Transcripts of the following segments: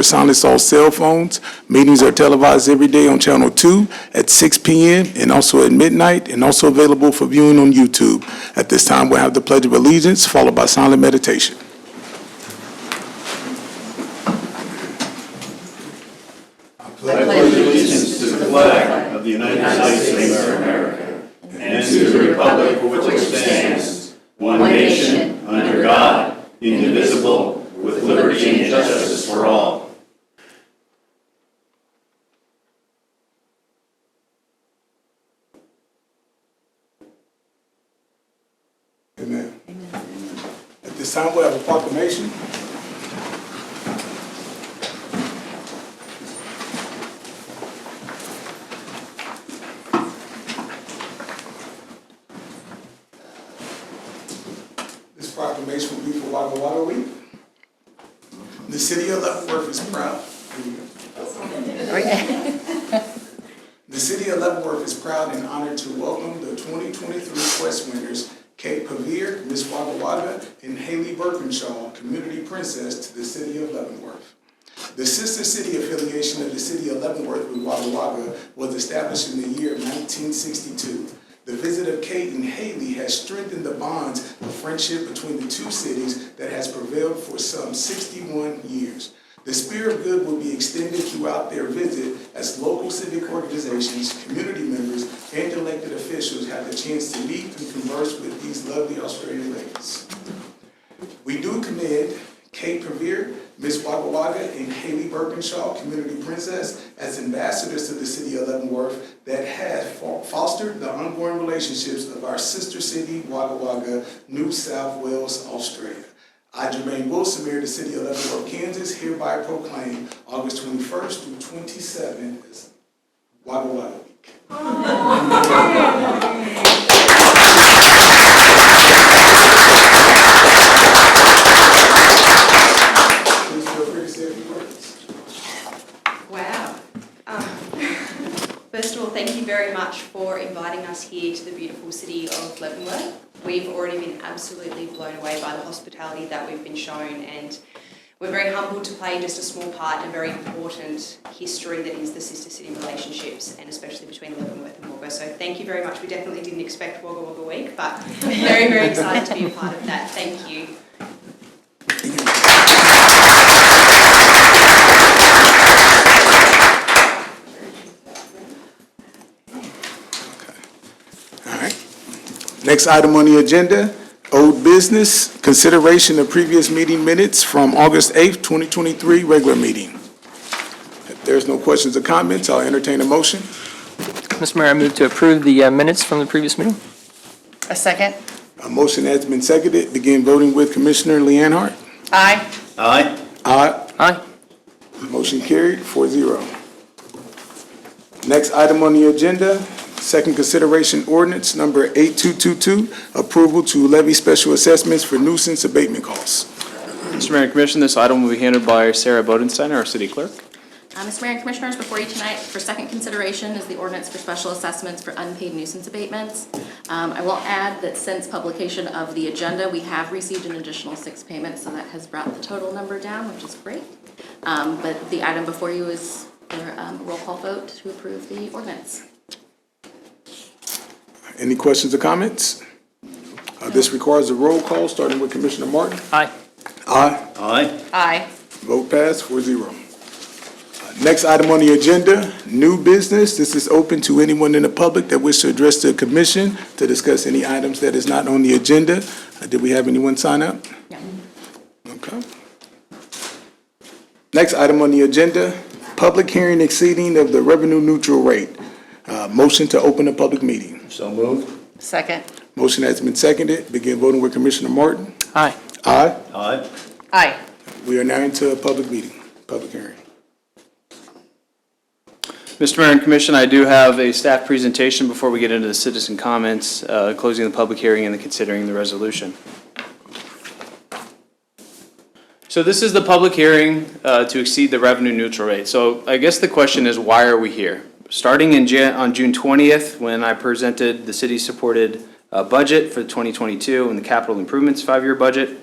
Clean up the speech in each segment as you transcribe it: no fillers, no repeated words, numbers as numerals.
Silence all cell phones. Meetings are televised every day on Channel 2 at 6 p.m. and also at midnight, and also available for viewing on YouTube. At this time, we'll have the Pledge of Allegiance, followed by silent meditation. I pledge allegiance to the flag of the United States of America and to the republic for which it stands, one nation, under God, indivisible, with liberty and justice for all. Amen. At this time, we'll have a proclamation. This proclamation will be for Wagga Wagga Week. The city of Leavenworth is proud. The city of Leavenworth is proud and honored to welcome the 2023 Quest winners, Kate Pavir, Miss Wagga Wagga, and Haley Birkinshaw, Community Princess, to the city of Leavenworth. The sister city affiliation of the city of Leavenworth with Wagga Wagga was established in the year 1962. The visit of Kate and Haley has strengthened the bonds of friendship between the two cities that has prevailed for some 61 years. The spirit of good will be extended throughout their visit as local civic organizations, community members, and elected officials have the chance to meet and converse with these lovely Australian ladies. We do commend Kate Pavir, Miss Wagga Wagga, and Haley Birkinshaw, Community Princess, as ambassadors to the city of Leavenworth that have fostered the ongoing relationships of our sister city, Wagga Wagga, New South Wales, Australia. I, Jermaine Wilson, Mayor of the City of Leavenworth, Kansas, hereby proclaim August 21st through 27th as Wagga Wagga Week. Please feel free to say a few words. Wow. First of all, thank you very much for inviting us here to the beautiful city of Leavenworth. We've already been absolutely blown away by the hospitality that we've been shown, and we're very humbled to play just a small part in a very important history that is the sister city relationships, and especially between Leavenworth and Wagga. So thank you very much. We definitely didn't expect Wagga Wagga Week, but very, very excited to be a part of that. Thank you. Next item on the agenda, old business, consideration of previous meeting minutes from August 8th, 2023, regular meeting. If there's no questions or comments, I'll entertain a motion. Mr. Mayor, I move to approve the minutes from the previous meeting. A second. A motion has been seconded. Begin voting with Commissioner Leanne Hart. Aye. Aye. Aye. Aye. Motion carried, 4-0. Next item on the agenda, second consideration ordinance number 8222, approval to levy special assessments for nuisance abatement costs. Mr. Mayor and Commission, this item will be handled by Sarah Bodenstein, our city clerk. Mr. Mayor and Commissioners, before you tonight for second consideration is the ordinance for special assessments for unpaid nuisance abatements. I will add that since publication of the agenda, we have received an additional 6 payments, so that has brought the total number down, which is great. But the item before you is for a roll call vote to approve the ordinance. Any questions or comments? This requires a roll call, starting with Commissioner Martin. Aye. Aye. Aye. Aye. Vote passed, 4-0. Next item on the agenda, new business. This is open to anyone in the public that wishes to address the commission to discuss any items that is not on the agenda. Did we have anyone sign up? Yeah. Okay. Next item on the agenda, public hearing exceeding of the revenue neutral rate. Motion to open a public meeting. So moved. Second. Motion has been seconded. Begin voting with Commissioner Martin. Aye. Aye. Aye. Aye. We are now into a public meeting, public hearing. Mr. Mayor and Commission, I do have a staff presentation before we get into the citizen comments, closing the public hearing and then considering the resolution. So this is the public hearing to exceed the revenue neutral rate. So I guess the question is, why are we here? Starting on June 20th, when I presented the city-supported budget for 2022 and the capital improvements 5-year budget,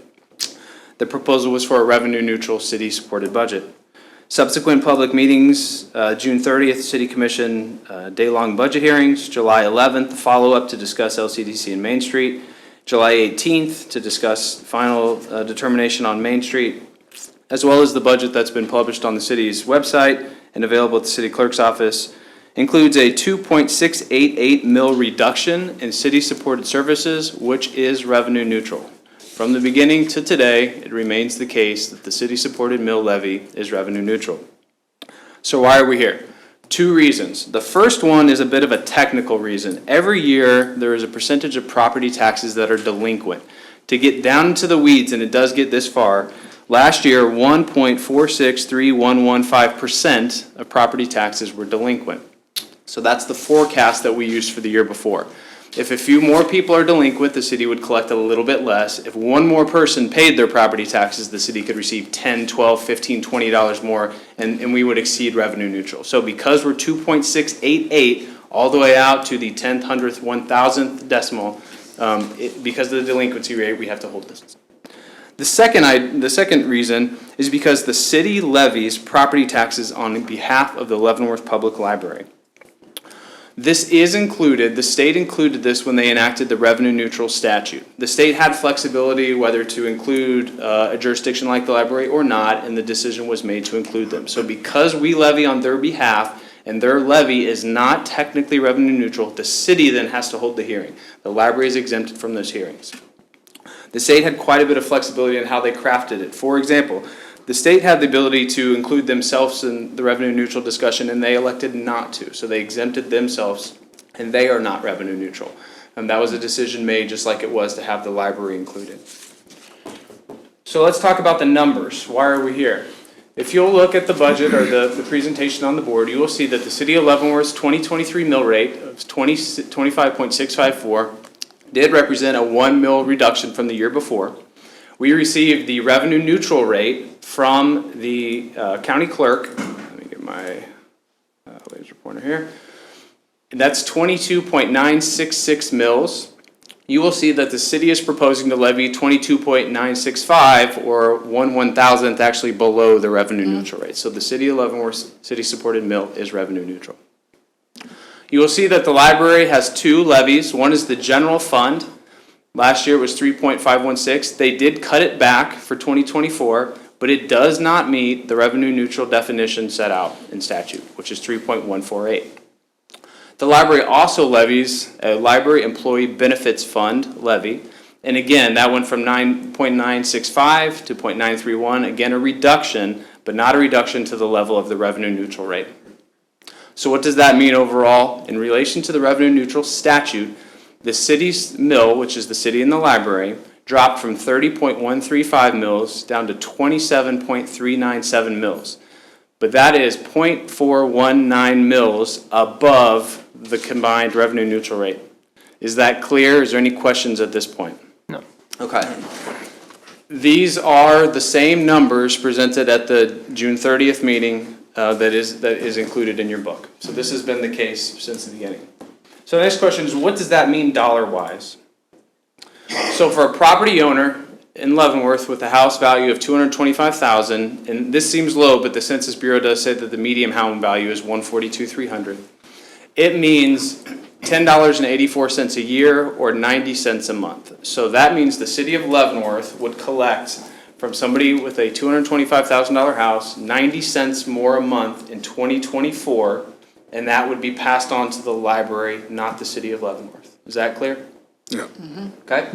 the proposal was for a revenue neutral city-supported budget. Subsequent public meetings, June 30th, City Commission day-long budget hearings, July 11th, follow-up to discuss LCDC and Main Street, July 18th to discuss final determination on Main Street, as well as the budget that's been published on the city's website and available at the city clerk's office, includes a 2.688 mil reduction in city-supported services, which is revenue neutral. From the beginning to today, it remains the case that the city-supported mill levy is revenue neutral. So why are we here? Two reasons. The first one is a bit of a technical reason. Every year, there is a percentage of property taxes that are delinquent. To get down into the weeds, and it does get this far, last year, 1.463115% of property taxes were delinquent. So that's the forecast that we used for the year before. If a few more people are delinquent, the city would collect a little bit less. If one more person paid their property taxes, the city could receive $10, $12, $15, $20 more, and we would exceed revenue neutral. So because we're 2.688 all the way out to the 10th, 100th, 1,000th decimal, because of the delinquency rate, we have to hold this. The second reason is because the city levies property taxes on behalf of the Leavenworth Public Library. This is included, the state included this when they enacted the revenue neutral statute. The state had flexibility whether to include a jurisdiction like the library or not, and the decision was made to include them. So because we levy on their behalf and their levy is not technically revenue neutral, the city then has to hold the hearing. The library is exempted from those hearings. The state had quite a bit of flexibility in how they crafted it. For example, the state had the ability to include themselves in the revenue neutral discussion, and they elected not to. So they exempted themselves, and they are not revenue neutral. And that was a decision made just like it was to have the library included. So let's talk about the numbers. Why are we here? If you'll look at the budget or the presentation on the board, you will see that the City of Leavenworth's 2023 mill rate of 25.654 did represent a 1 mil reduction from the year before. We received the revenue neutral rate from the county clerk. Let me get my laser pointer here. And that's 22.966 mils. You will see that the city is proposing to levy 22.965 or 1/1000th actually below the revenue neutral rate. So the City of Leavenworth city-supported mill is revenue neutral. You will see that the library has two levies. One is the general fund. Last year it was 3.516. They did cut it back for 2024, but it does not meet the revenue neutral definition set out in statute, which is 3.148. The library also levies a library employee benefits fund levy. And again, that went from 9.965 to 0.931. Again, a reduction, but not a reduction to the level of the revenue neutral rate. So what does that mean overall? In relation to the revenue neutral statute, the city's mill, which is the city and the library, dropped from 30.135 mils down to 27.397 mils. But that is 0.419 mils above the combined revenue neutral rate. Is that clear? Is there any questions at this point? No. Okay. These are the same numbers presented at the June 30th meeting that is included in your book. So this has been the case since the beginning. So the next question is, what does that mean dollar-wise? So for a property owner in Leavenworth with a house value of $225,000, and this seems low, but the Census Bureau does say that the median home value is $142,300. It means $10.84 a year or 90 cents a month. So that means the city of Leavenworth would collect from somebody with a $225,000 house 90 cents more a month in 2024, and that would be passed on to the library, not the city of Leavenworth. Is that clear? Yeah. Okay.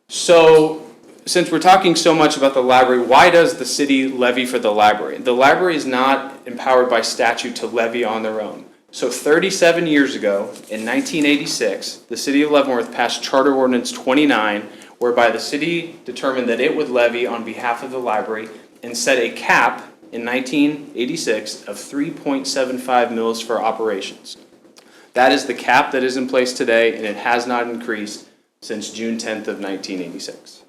So, since we're talking so much about the library, why does the city levy for the library? The library is not empowered by statute to levy on their own. So 37 years ago, in 1986, the city of Leavenworth passed Charter Ordinance 29, whereby the city determined that it would levy on behalf of the library and set a cap in 1986 of 3.75 mils for operations. That is the cap that is in place today, and it has not increased since June 10th of 1986.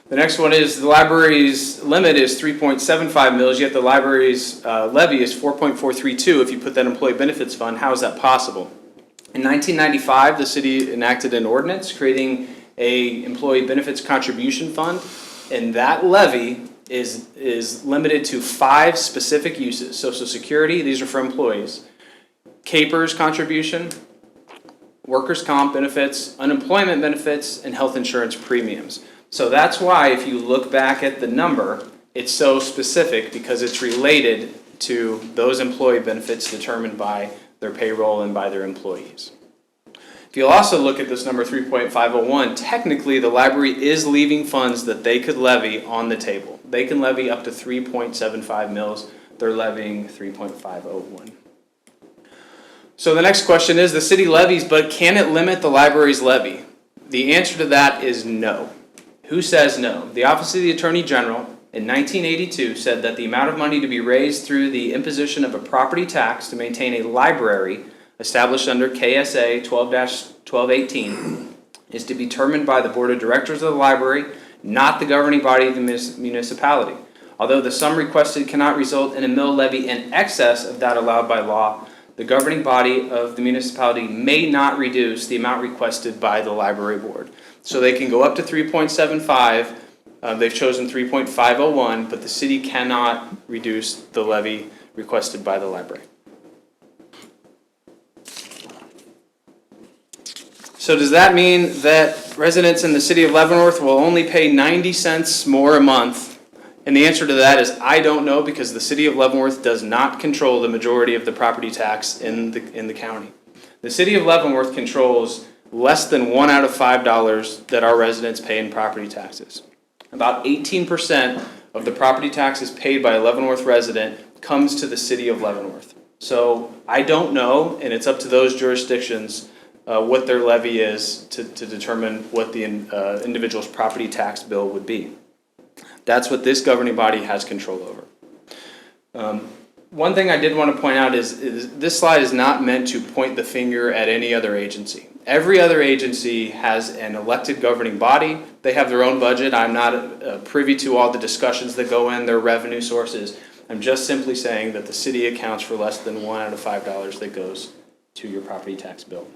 The next one is the library's limit is 3.75 mils, yet the library's levy is 4.432 if you put that employee benefits fund. How is that possible? In 1995, the city enacted an ordinance creating a employee benefits contribution fund, and that levy is limited to 5 specific uses. Social Security, these are for employees, CAPERS contribution, workers' comp benefits, unemployment benefits, and health insurance premiums. So that's why if you look back at the number, it's so specific because it's related to those employee benefits determined by their payroll and by their employees. If you'll also look at this number 3.501, technically the library is leaving funds that they could levy on the table. They can levy up to 3.75 mils. They're levying 3.501. So the next question is, the city levies, but can it limit the library's levy? The answer to that is no. Who says no? The Office of the Attorney General in 1982 said that the amount of money to be raised through the imposition of a property tax to maintain a library established under KSA 12-1218 is to be determined by the Board of Directors of the library, not the governing body of the municipality. Although the sum requested cannot result in a mill levy in excess of that allowed by law, the governing body of the municipality may not reduce the amount requested by the library board. So they can go up to 3.75. They've chosen 3.501, but the city cannot reduce the levy requested by the library. So does that mean that residents in the city of Leavenworth will only pay 90 cents more a month? And the answer to that is I don't know, because the city of Leavenworth does not control the majority of the property tax in the county. The city of Leavenworth controls less than 1 out of $5 that our residents pay in property taxes. About 18% of the property taxes paid by a Leavenworth resident comes to the city of Leavenworth. So I don't know, and it's up to those jurisdictions what their levy is to determine what the individual's property tax bill would be. That's what this governing body has control over. One thing I did want to point out is this slide is not meant to point the finger at any other agency. Every other agency has an elected governing body. They have their own budget. I'm not privy to all the discussions that go in, their revenue sources. I'm just simply saying that the city accounts for less than 1 out of $5 that goes to your property tax bill.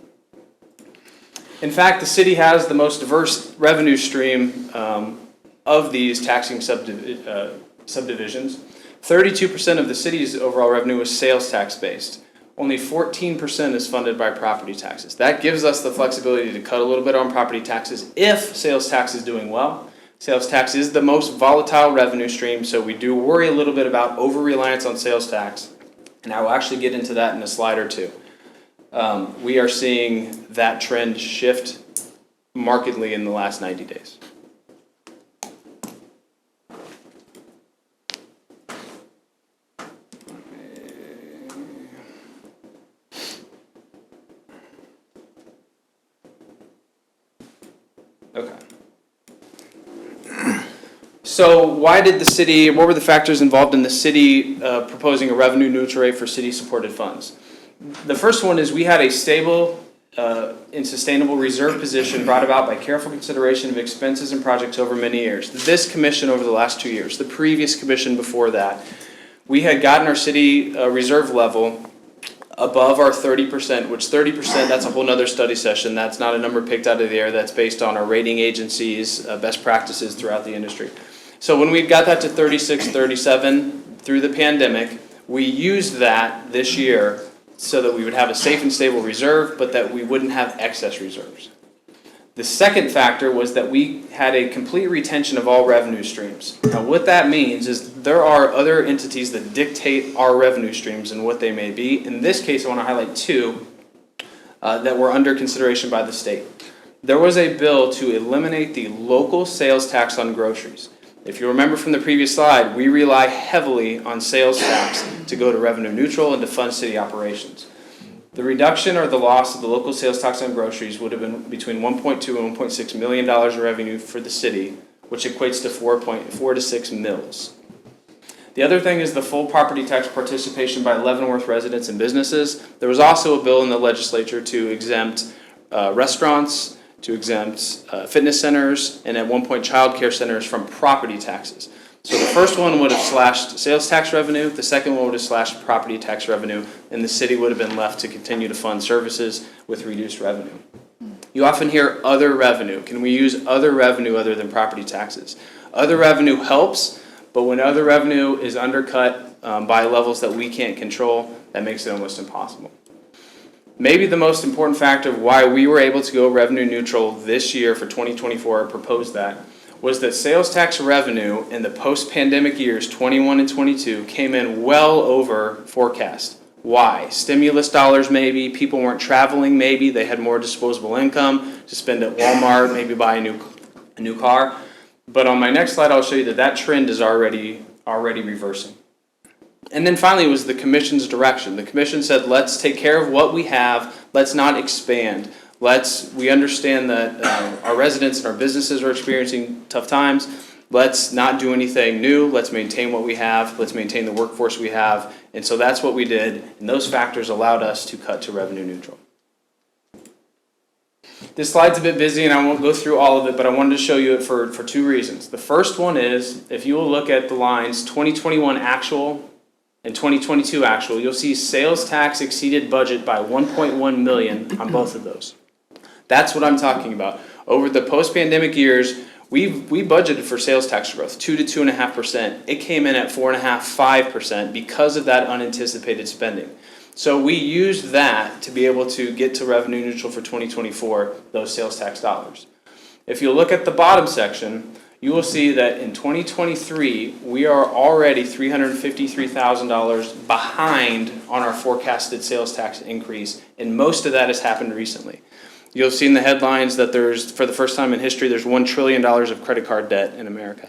In fact, the city has the most diverse revenue stream of these taxing subdivisions. 32% of the city's overall revenue is sales tax based. Only 14% is funded by property taxes. That gives us the flexibility to cut a little bit on property taxes if sales tax is doing well. Sales tax is the most volatile revenue stream, so we do worry a little bit about over-reliance on sales tax, and I will actually get into that in a slide or two. We are seeing that trend shift markedly in the last 90 days. Okay. So what were the factors involved in the city proposing a revenue neutral rate for city-supported funds? The first one is we had a stable and sustainable reserve position brought about by careful consideration of expenses and projects over many years. This commission over the last 2 years, the previous commission before that, we had gotten our city reserve level above our 30%, which 30%, that's a whole nother study session. That's not a number picked out of the air. That's based on our rating agencies' best practices throughout the industry. So when we got that to 36, 37 through the pandemic, we used that this year so that we would have a safe and stable reserve, but that we wouldn't have excess reserves. The second factor was that we had a complete retention of all revenue streams. Now what that means is there are other entities that dictate our revenue streams and what they may be. In this case, I want to highlight 2 that were under consideration by the state. There was a bill to eliminate the local sales tax on groceries. If you remember from the previous slide, we rely heavily on sales tax to go to revenue neutral and to fund city operations. The reduction or the loss of the local sales tax on groceries would have been between $1.2 and $1.6 million in revenue for the city, which equates to 4 to 6 mils. The other thing is the full property tax participation by Leavenworth residents and businesses. There was also a bill in the legislature to exempt restaurants, to exempt fitness centers, and at one point child care centers from property taxes. So the first one would have slashed sales tax revenue, the second one would have slashed property tax revenue, and the city would have been left to continue to fund services with reduced revenue. You often hear other revenue. Can we use other revenue other than property taxes? Other revenue helps, but when other revenue is undercut by levels that we can't control, that makes it almost impossible. Maybe the most important factor of why we were able to go revenue neutral this year for 2024, proposed that, was that sales tax revenue in the post-pandemic years, 21 and 22, came in well over forecast. Why? Stimulus dollars maybe, people weren't traveling maybe, they had more disposable income to spend at Walmart, maybe buy a new car. But on my next slide, I'll show you that that trend is already reversing. And then finally, it was the commission's direction. The commission said, let's take care of what we have, let's not expand. We understand that our residents and our businesses are experiencing tough times. Let's not do anything new. Let's maintain what we have. Let's maintain the workforce we have. And so that's what we did. And those factors allowed us to cut to revenue neutral. This slide's a bit busy and I won't go through all of it, but I wanted to show you it for two reasons. The first one is, if you will look at the lines 2021 actual and 2022 actual, you'll see sales tax exceeded budget by 1.1 million on both of those. That's what I'm talking about. Over the post-pandemic years, we budgeted for sales tax growth, 2 to 2.5%. It came in at 4.5%, 5% because of that unanticipated spending. So we used that to be able to get to revenue neutral for 2024, those sales tax dollars. If you look at the bottom section, you will see that in 2023, we are already $353,000 behind on our forecasted sales tax increase, and most of that has happened recently. You'll see in the headlines that for the first time in history, there's $1 trillion of credit card debt in America.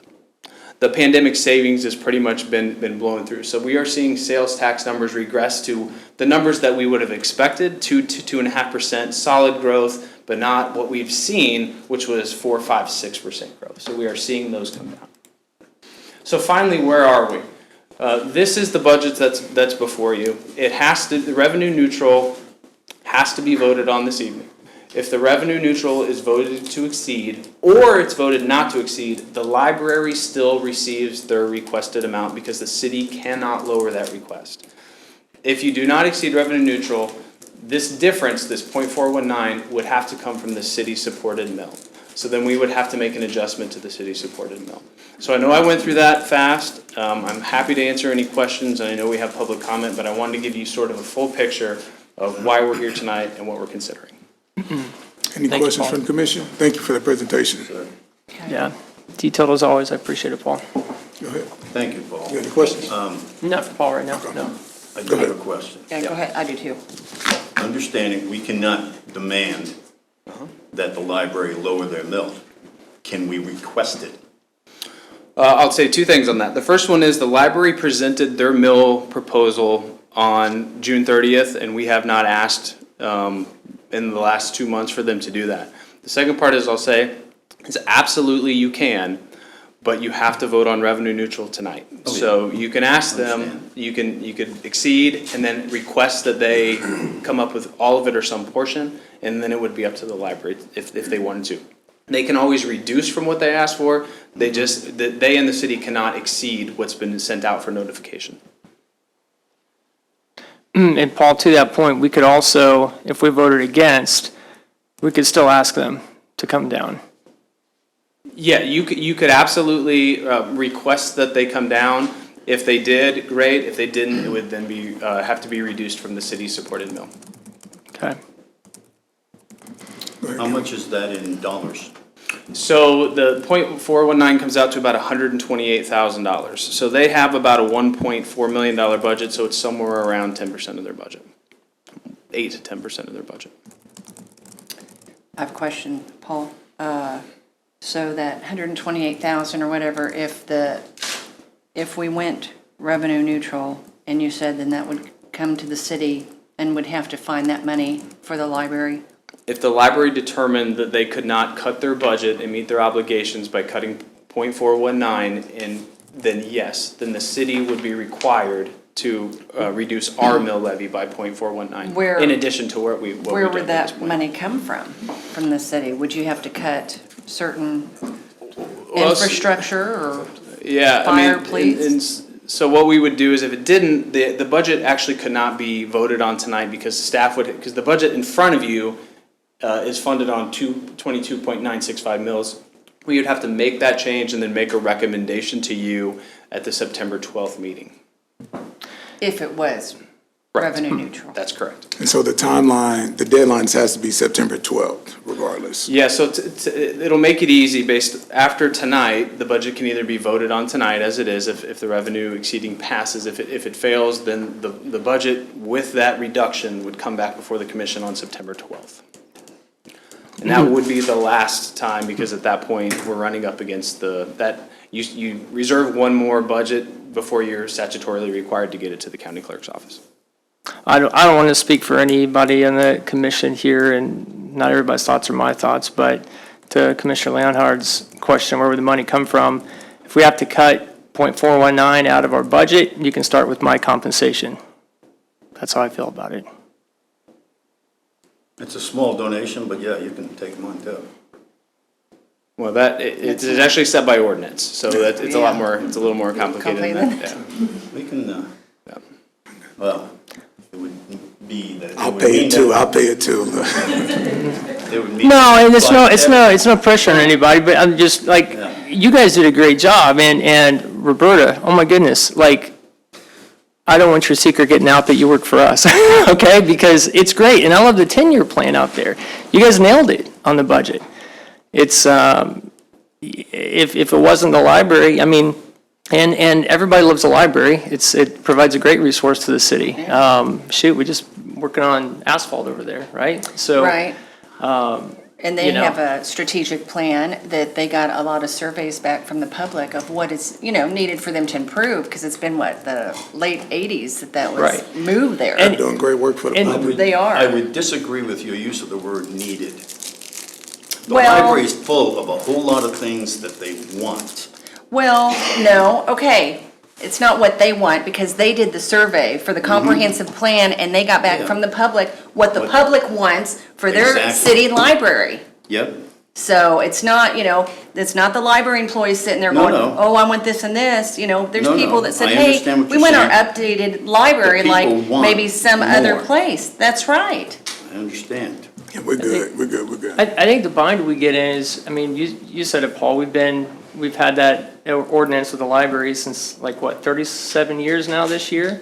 The pandemic savings has pretty much been blown through. So we are seeing sales tax numbers regress to the numbers that we would have expected, 2 to 2.5% solid growth, but not what we've seen, which was 4, 5, 6% growth. So we are seeing those come down. So finally, where are we? This is the budget that's before you. The revenue neutral has to be voted on this evening. If the revenue neutral is voted to exceed, or it's voted not to exceed, the library still receives their requested amount because the city cannot lower that request. If you do not exceed revenue neutral, this difference, this 0.419, would have to come from the city-supported mill. So then we would have to make an adjustment to the city-supported mill. So I know I went through that fast. I'm happy to answer any questions, and I know we have public comment, but I wanted to give you sort of a full picture of why we're here tonight and what we're considering. Any questions from the commission? Thank you for the presentation. Yeah, detailed as always. I appreciate it, Paul. Go ahead. Thank you, Paul. You got any questions? Not for Paul right now, no. I do have a question. Yeah, go ahead, I do too. Understanding we cannot demand that the library lower their mill, can we request it? I'll say two things on that. The first one is the library presented their mill proposal on June 30th, and we have not asked in the last 2 months for them to do that. The second part is I'll say is absolutely you can, but you have to vote on revenue neutral tonight. So you can ask them, you could exceed and then request that they come up with all of it or some portion, and then it would be up to the library if they wanted to. They can always reduce from what they asked for. They and the city cannot exceed what's been sent out for notification. And Paul, to that point, we could also, if we voted against, we could still ask them to come down. Yeah, you could absolutely request that they come down. If they did, great. If they didn't, it would then have to be reduced from the city-supported mill. Okay. How much is that in dollars? So the 0.419 comes out to about $128,000. So they have about a $1.4 million budget, so it's somewhere around 10% of their budget. 8 to 10% of their budget. I have a question, Paul. So that 128,000 or whatever, if we went revenue neutral, and you said then that would come to the city and would have to find that money for the library? If the library determined that they could not cut their budget and meet their obligations by cutting 0.419, and then yes, then the city would be required to reduce our mill levy by 0.419. In addition to what we Where did would at this that point. money come from the city? Would you have to cut certain infrastructure or Yeah, fire, I mean, please? so what we would do is if it didn't, the budget actually could not be voted on tonight because the budget in front of you is funded on 22.965 mils. We would have to make that change and then make a recommendation to you at the September 12th meeting. If it was Correct. revenue neutral. That's correct. And so the timeline, the deadlines has to be September 12th regardless. Yeah, so it'll make it easy based, after tonight, the budget can either be voted on tonight as it is, if the revenue exceeding passes. If it fails, then the budget with that reduction would come back before the commission on September 12th. And that would be the last time, because at that point, we're running up against you reserve one more budget before you're statutorily required to get it to the county clerk's office. I don't want to speak for anybody in the commission here, and not everybody's thoughts are my thoughts, but to Commissioner Leonhard's question, where would the money come from? If we have to cut .419 out of our budget, you can start with my compensation. That's how I feel about it. It's a small donation, but yeah, you can take mine too. Well, it's actually set by ordinance, so that it's a lot more, it's a little more complicated than that. Yeah. We can, well, it would be that. I'll pay it too, I'll pay it too. It would mean. No, and it's no pressure on anybody, but I'm just like, Yeah. you guys did a great job, and Roberta, oh my goodness, like, I don't want your secret getting out that you work for us, okay? Because it's great, and I love the 10-year plan out there. You guys nailed it on the budget. It's, if it wasn't the library, I mean, and everybody loves the library. It provides a great resource to the city. Shoot, we're just working on asphalt over there, right? So, Right. And they you know. have a strategic plan that they got a lot of surveys back from the public of what is, needed for them to improve, because it's been, the late 80s that was Right. moved there. They're doing great work for the And- public. They are. I would disagree with your use of the word needed. The Well- library is full of a whole lot of things that they want. Well, no, okay. It's not what they want, because they did the survey for the comprehensive plan, and they got back Yeah. from the public what the What- public wants for their Exactly. city library. Yep, So it's not, it's not the library employees sitting there No, going, no. oh, I want this and this, there's No, people no, that said, I hey, understand what we you're want our saying. updated library The like people want maybe some other more. place. That's right. I understand. Yeah, we're good, we're good, we're good. I think the bind we get in is, I mean, you said it, Paul, we've had that ordinance with the library since 37 years now this year?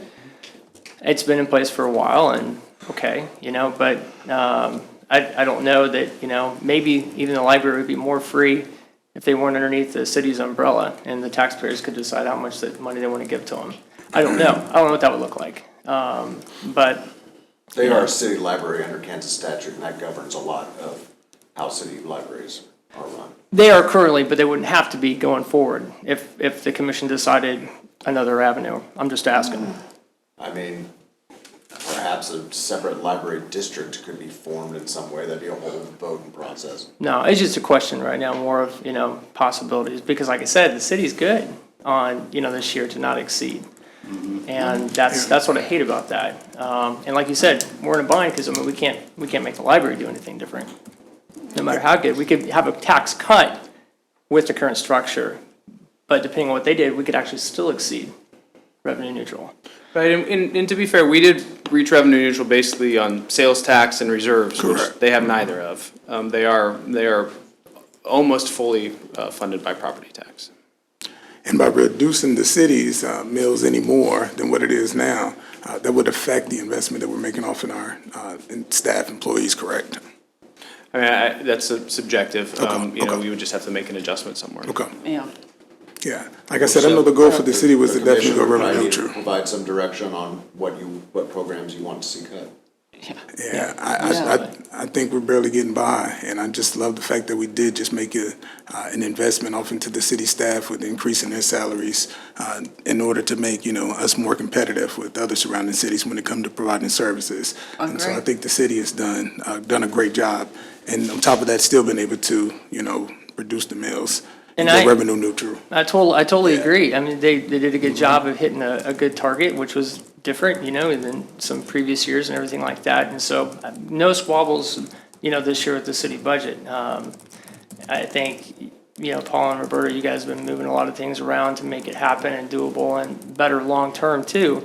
It's been in place for a while, and, okay, but I don't know that, maybe even the library would be more free if they weren't underneath the city's umbrella, and the taxpayers could decide how much money they want to give to them. I don't know what that would look like, but. They are a city library under Kansas statute, and that governs a lot of how city libraries are run. They are currently, but they wouldn't have to be going forward if the commission decided another avenue. I'm just asking. I mean, perhaps a separate library district could be formed in some way. That'd be a whole voting process. No, it's just a question right now, more of, possibilities, because like I said, the city's good on, this year to not exceed. And that's what I hate about that. And like you said, we're in a bind because, we can't make the library do anything different. No matter how good, we could have a tax cut with the current structure, but depending on what they did, we could actually still exceed revenue neutral. Right, and to be fair, we did reach revenue neutral basically on sales tax and reserves, which Correct. they have neither of. They are almost fully funded by property tax. And by reducing the city's mills any more than what it is now, that would affect the investment that we're making off in our staff employees, correct? I mean, that's subjective. Okay. We would just have to make an adjustment somewhere. Okay, Yeah. yeah. Like I said, I know the goal for the city was to definitely go revenue Commission would neutral. provide some direction on what programs you want to see cut. Yeah, I think we're barely getting by, and I just love the fact that we did just make an investment off into the city staff with increasing their salaries in order to make, us more competitive with other surrounding cities when it comes to providing services. And so I Agree. think the city has done a great job, and on top of that, still been able to, reduce the mills and And go I- revenue neutral. I totally Yeah. agree. I mean, they did a good job of hitting a good target, which was different, than some previous years and everything like that. And so, no squabbles, this year with the city budget. I think, Paul and Roberta, you guys have been moving a lot of things around to make it happen and doable and better long-term too.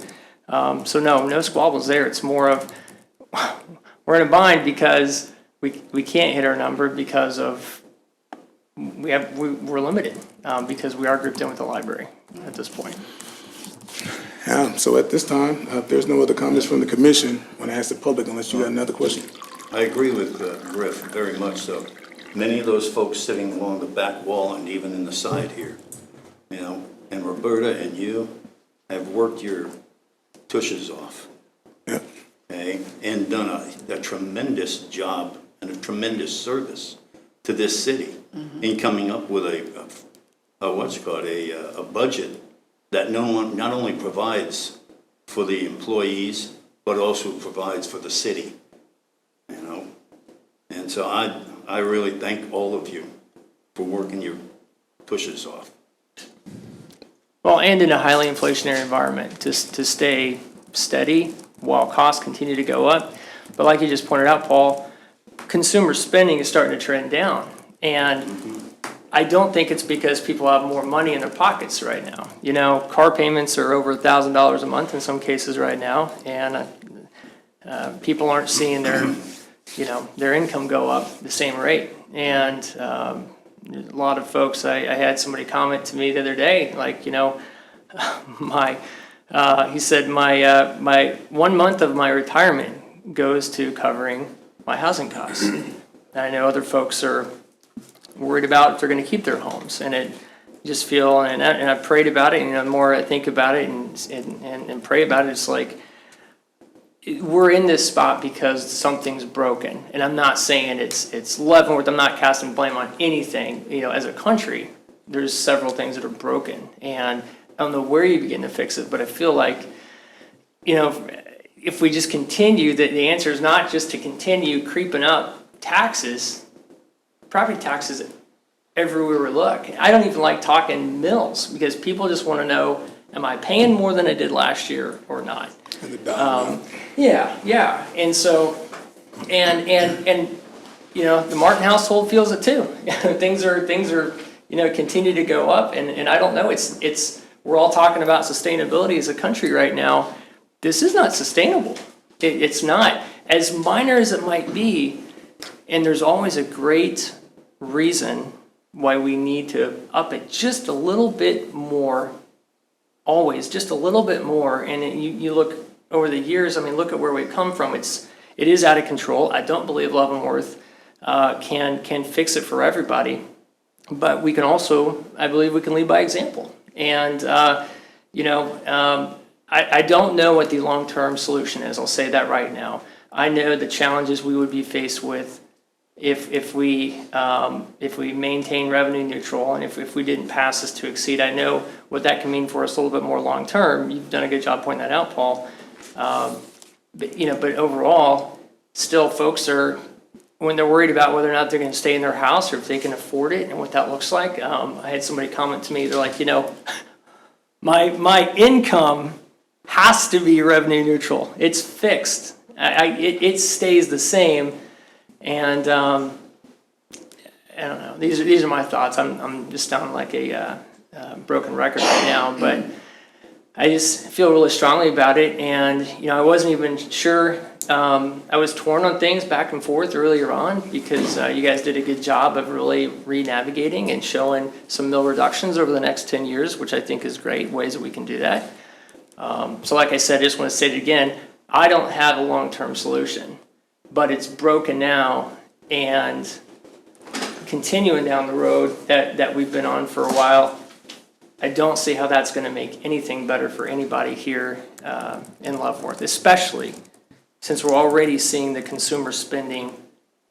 So no squabbles there. It's more of, we're in a bind because we can't hit our number because of, we're limited, because we are grouped in with the library at this point. So at this time, if there's no other comments from the commission, I want to ask the public unless you got another question. I agree with Griff, very much so. Many of those folks sitting along the back wall and even in the side here, you know, and Roberta and you have worked your tushes off, Yep. okay, and done a tremendous job and a tremendous service to this city in coming up with a budget that not only provides for the employees, but also provides for the city, you know? And so I really thank all of you for working your tushes off. Well, and in a highly inflationary environment, to stay steady while costs continue to go up. But like you just pointed out, Paul, consumer spending is starting to trend down. And I don't think it's because people have more money in their pockets right now. You know, car payments are over $1,000 a month in some cases right now. And people aren't seeing their income go up the same rate. And a lot of folks, I had somebody comment to me the other day, like, you know, he said, my 1 month of my retirement goes to covering my housing costs. And I know other folks are worried about if they're going to keep their homes. And it just feel, and I prayed about it, and the more I think about it and pray about it, it's like, we're in this spot because something's broken. And I'm not saying it's Leavenworth, I'm not casting blame on anything. You know, as a country, there's several things that are broken. And I don't know where you begin to fix it, but I feel like, you know, if we just continue, that the answer is not just to continue creeping up taxes, property taxes everywhere we look. I don't even like talking mills because people just want to know, am I paying more than I did last year or not? Yeah. And so, and you know, the Martin household feels it too. things are, you know, continue to go up. And I don't know, we're all talking about sustainability as a country right now. This is not sustainable. It's not. As minor as it might be, and there's always a great reason why we need to up it just a little bit more, always, just a little bit more. And you look over the years, I mean, look at where we've come from. It is out of control. I don't believe Leavenworth can fix it for everybody. But we can also, I believe we can lead by example. And, you know, I don't know what the long-term solution is. I'll say that right now. I know the challenges we would be faced with if we maintain revenue neutral and if we didn't pass this to exceed. I know what that can mean for us a little bit more long-term. You've done a good job pointing that out, Paul. But, you know, but overall, still folks are, when they're worried about whether or not they're going to stay in their house or if they can afford it and what that looks like. I had somebody comment to me, they're like, you know, my income has to be revenue neutral. It's fixed. It stays the same. And I don't know. These are my thoughts. I'm just sounding like a broken record right now, but I just feel really strongly about it. And you know, I wasn't even sure. I was torn on things back and forth earlier on because you guys did a good job of really re-navigating and showing some mill reductions over the next 10 years, which I think is great, ways that we can do that. So like I said, I just want to say it again, I don't have a long-term solution, but it's broken now and continuing down the road that we've been on for a while. I don't see how that's going to make anything better for anybody here in Leavenworth, especially since we're already seeing the consumer spending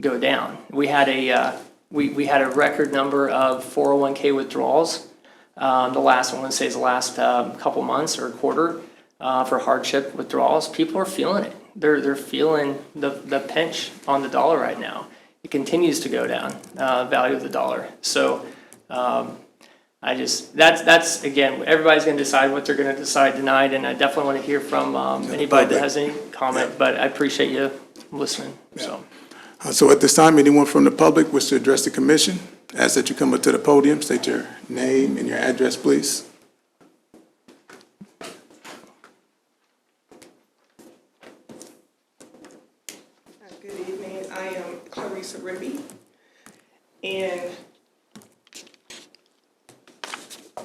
go down. We had a record number of 401k withdrawals. The last one, let's say, is the last couple months or quarter for hardship withdrawals. People are feeling it. They're feeling the pinch on the dollar right now. It continues to go down, value of the dollar. So that's again, everybody's going to decide what they're going to decide tonight, and I definitely want to hear from anybody that has any comment. But I appreciate you listening. So at this time, anyone from the public wish to address the commission? Ask that you come up to the podium, state your name and your address, please. Good evening. I am Clarice And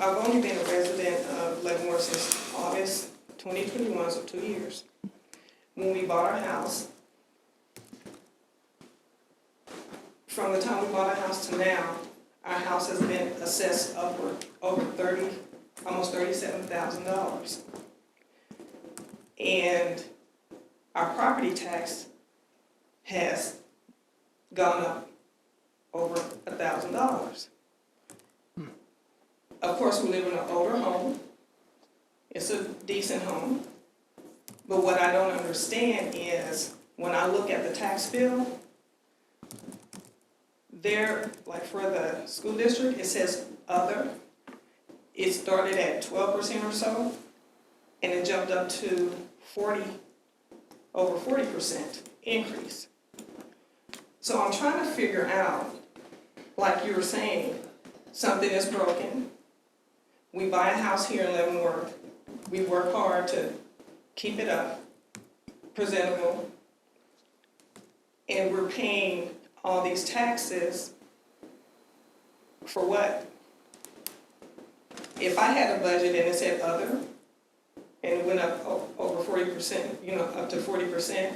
I've only been a resident of Leavenworth since August 2021, so 2 years. When we bought our house, from the time we bought our house to now, our house has been assessed upward over almost $37,000. And our property tax has gone up over $1,000. Of course, we live in an older home. It's a decent home. But what I don't understand is when I look at the tax bill, there, like for the school district, it says other. It started at 12% or so, and it jumped up to over 40% increase. So I'm trying to figure out, like you were saying, something is broken. We buy a house here in Leavenworth. We work hard to keep it up, presentable, and we're paying all these taxes for what? If I had a budget and it said other, and it went up over 40%, up to 40%,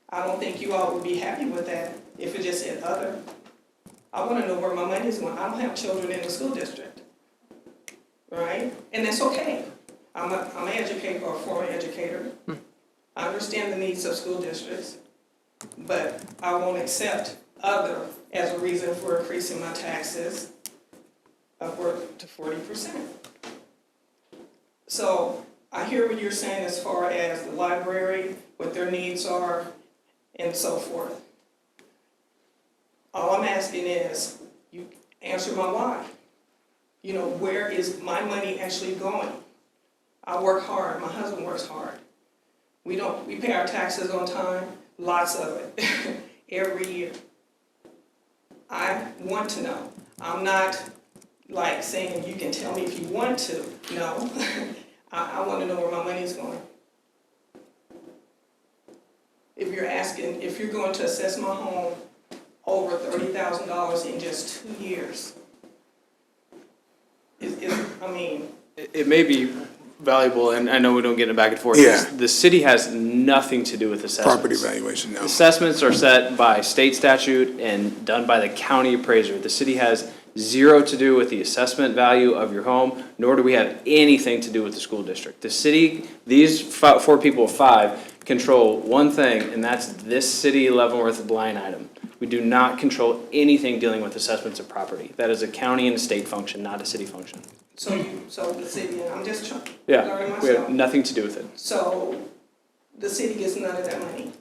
I don't think you all would be happy with that if it just said other. I want to know where my money is going. I don't have children in the school district, right? And that's okay. I'm an educator or a former educator. I understand the needs of school districts, but I won't accept other as a reason for increasing my taxes upward to 40%. So I hear what you're saying as far as the library, what their needs are, and so forth. All I'm asking is, you answer my why. Where is my money actually going? I work hard, my husband works hard. We pay our taxes on time, lots of it, every year. I want to know. I'm not like saying you can tell me if you want to. No, I want to know where my money's going. If you're going to assess my home over $30,000 in just 2 years, It may be valuable, and I know we don't get it back and forth. Yeah. The city has nothing to do with assessments. Property valuation, no. Assessments are set by state statute and done by the county appraiser. The city has zero to do with the assessment value of your home, nor do we have anything to do with the school district. The city, these four people of five, control one thing, and that's this city Leavenworth line item. We do not control anything dealing with assessments of property. That is a county and a state function, not a city function. so the city, and I'm just trying to Yeah, learn we have myself. nothing to do with it. So the city gets none of that money.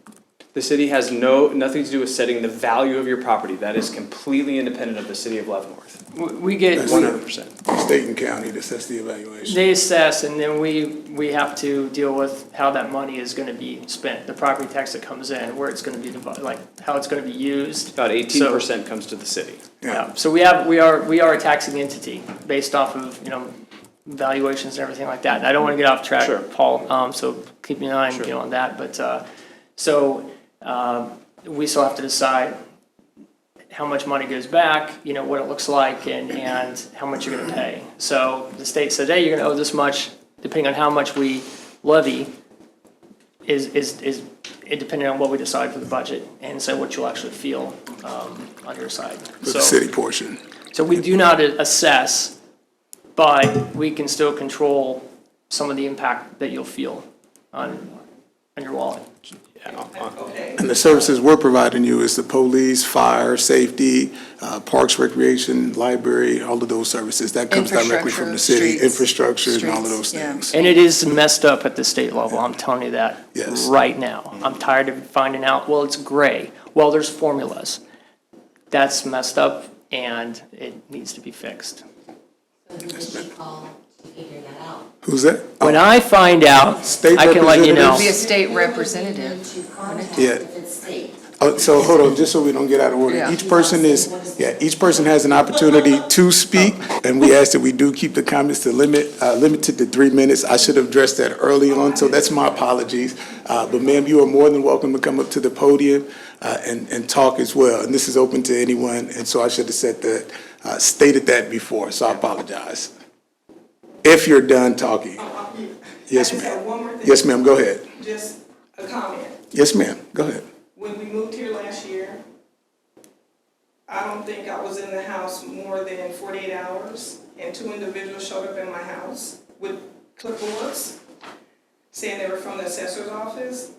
The city has nothing to do with setting the value of your property. That is completely independent of the city of Leavenworth. We get, 100%. State and county to assess the evaluation. they assess, and then we have to deal with how that money is gonna be spent, the property tax that comes in, where it's gonna be divided, like how it's gonna be used. About 18% comes to the city. Yeah, so we are a taxing entity based off of, valuations and everything like that. And I don't wanna get off track, Sure. Paul, so keep me in mind, Sure. on that, but, we still have to decide how much money goes back, what it looks like, and how much you're gonna pay. So the state said, hey, you're gonna owe this much, depending on how much we levy, is depending on what we decide for the budget, and so what you'll actually feel, on your side. For the city portion. So we do not assess, but we can still control some of the impact that you'll feel on your wallet. Okay. And the services we're providing you is the police, fire, safety, parks, recreation, library, all of those services. That comes directly from the city. Infrastructure, Infrastructure and all of streets, those yeah. things. And it is messed up at the state level, I'm telling you that Yes. right now. I'm tired of finding out, well, it's gray. Well, there's formulas. That's messed up, and it needs to be fixed. So who does she call to figure that out? Who's that? When I find out, State I can let you know. Be a state representative. To contact Yeah. if it's state. Oh, so hold on, just so we don't get out of order. Yeah. Each person each person has an opportunity to speak, and we ask that we do keep the comments to limited to 3 minutes. I should have addressed that early on, so that's my apologies. But ma'am, you are more than welcome to come up to the podium and talk as well. And this is open to anyone, and so I should have stated that before, so I apologize. If you're done talking. Yes, I just have ma'am. one more thing. Yes, ma'am, go ahead. Just a comment. Yes, ma'am, go ahead. When we moved here last year, I don't think I was in the house more than 48 hours, and 2 individuals showed up in my house with clipboards saying they were from the assessor's office,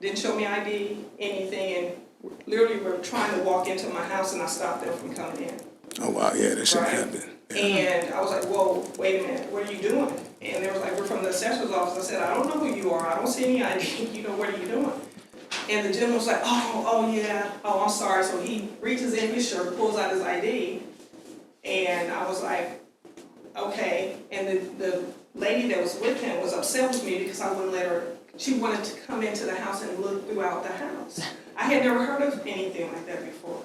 didn't show me ID, anything, and literally were trying to walk into my house, and I stopped them from coming in. Oh, wow, yeah, that shouldn't Right. happen. And I was like, whoa, wait a minute, what are you doing? And they was like, we're from the assessor's office. I said, I don't know who you are, I don't see any ID, you know, what are you doing? And the gentleman was like, oh yeah, oh, I'm sorry. So he reaches in his shirt, pulls out his ID, and I was like, okay. And the lady that was with him was upset with me because I wouldn't let her, she wanted to come into the house and look throughout the house. I had never heard of anything like that before.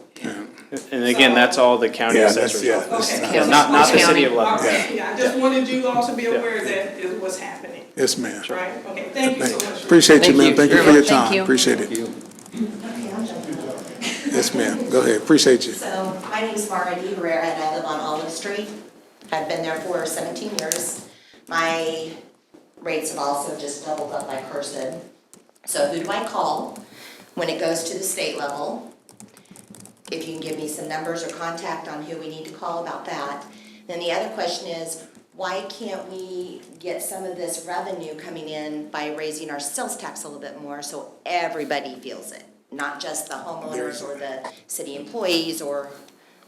And again, that's all the county Yeah, assessors. that's- Okay. Yeah, not the city of All Leavenworth. right, yeah, I just wanted you all to be aware that it was happening, Yes, ma'am. right? Okay, thank you so much. Appreciate you, Thank ma'am. you. Thank you for your Thank time. you. Appreciate it. Yes, ma'am. Go ahead. Appreciate you. So my name is Mara D. Herrera and I live on Olive Street. I've been there for 17 years. My rates have also just doubled up like hers did. So who do I call when it goes to the state level? If you can give me some numbers or contact on who we need to call about that. Then the other question is, why can't we get some of this revenue coming in by raising our sales tax a little bit more so everybody feels it? Not just the homeowners or the city employees or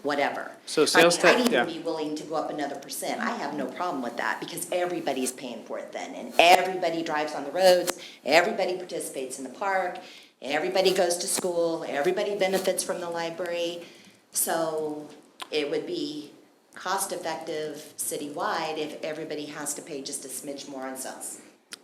whatever. So sales tax, I'd yeah. even be willing to go up another %. I have no problem with that because everybody's paying for it then. And everybody drives on the roads, everybody participates in the park, everybody goes to school, everybody benefits from the library. So it would be cost-effective citywide if everybody has to pay just a smidge more on sales.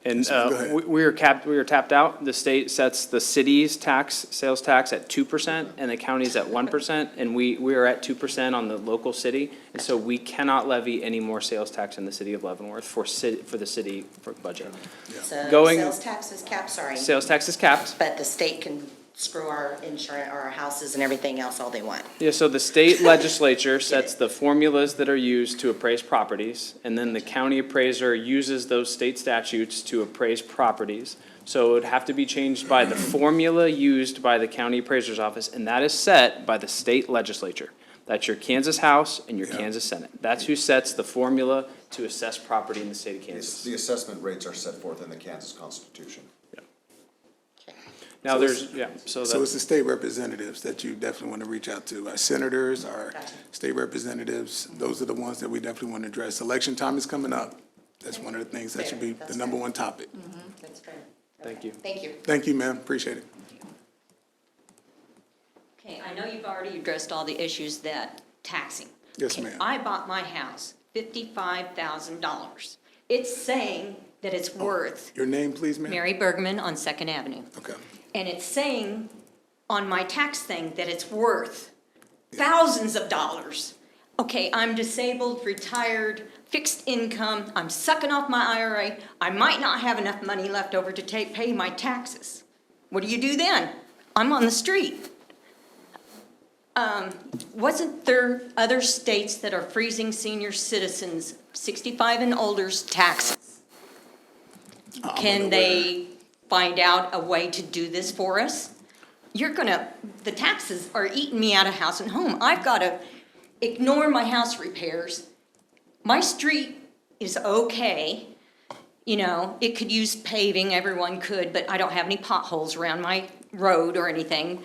And Go ahead. we are tapped out. The state sets the city's sales tax at 2% and the county's at 1%. And we are at 2% on the local city. And so we cannot levy any more sales tax in the city of Leavenworth for the city budget. So Going- sales tax is capped, sorry. Sales tax is capped. But the state can screw our insurance, or our houses and everything else all they want. Yeah, so the state legislature sets the formulas that are used to appraise properties, and then the county appraiser uses those state statutes to appraise properties. So it would have to be changed by the formula used by the county appraiser's office, and that is set by the state legislature. That's your Kansas House and your Kansas Senate. That's who sets the formula to assess property in the state of Kansas. The assessment rates are set forth in the Kansas Constitution. Now, So so it's the state representatives that you definitely want to reach out to. Our senators, our Gotcha. state representatives, those are the ones that we definitely want to address. Election time is coming up. That's one of the things that should be That's the number fair. one topic. That's fair. Thank you. Thank you. Thank you, ma'am. Appreciate it. Okay, I know you've already addressed all the issues that taxing. Yes, Okay, ma'am. I bought my house, $55,000. It's saying that it's worth, Your name, please, ma'am? Mary Bergman on Second Avenue. Okay. And it's saying on my tax thing that it's worth thousands of dollars. Okay, I'm disabled, retired, fixed income, I'm sucking off my IRA, I might not have enough money left over to pay my taxes. What do you do then? I'm on the street. Wasn't there other states that are freezing senior citizens, 65 and older's taxes? Can they find out a way to do this for us? The taxes are eating me out of house and home. I've got to ignore my house repairs. My street is okay. You know, it could use paving, everyone could, but I don't have any potholes around my road or anything.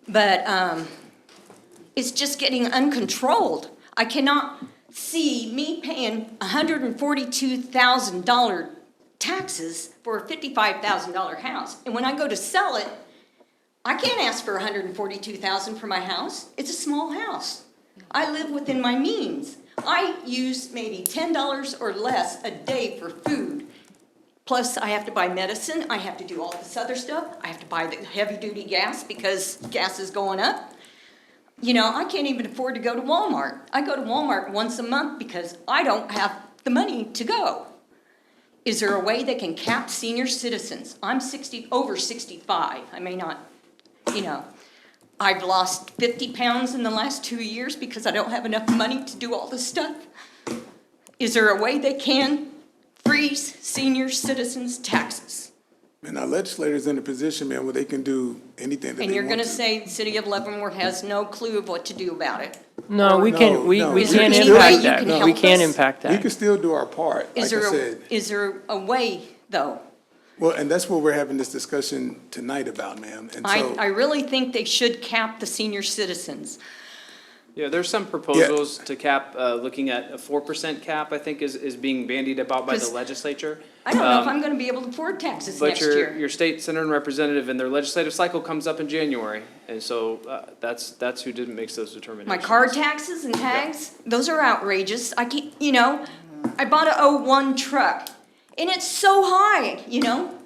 But it's just getting uncontrolled. I cannot see me paying $142,000 taxes for a $55,000 house. And when I go to sell it, I can't ask for $142,000 for my house. It's a small house. I live within my means. I use maybe $10 or less a day for food. Plus, I have to buy medicine, I have to do all this other stuff, I have to buy the heavy-duty gas because gas is going up. You know, I can't even afford to go to Walmart. I go to Walmart once a month because I don't have the money to go. Is there a way they can cap senior citizens? I'm over 65, I may not, you know. I've lost 50 pounds in the last 2 years because I don't have enough money to do all this stuff. Is there a way they can freeze senior citizens' taxes? And our legislators in a position, man, where they can do anything that they want And to. you're gonna say the city of Leavenworth has no clue of what to do about it? No, we can, we no. we Is there can any impact way you that. can We help can us? impact We that. can still do our part, like I Is said. there a way, though? Well, and that's what we're having this discussion tonight about, ma'am. And so, I really think they should cap the senior citizens. Yeah, there's some proposals to cap, looking at a 4% cap, I think is being bandied about by the 'Cause legislature. I don't know if I'm gonna be able to afford taxes But next your year. state senator and representative and their legislative cycle comes up in January, and so that's who didn't make those determinations. My car taxes and tags, those are outrageous. I keep, you know, I bought a '01 truck, and it's so high, you know?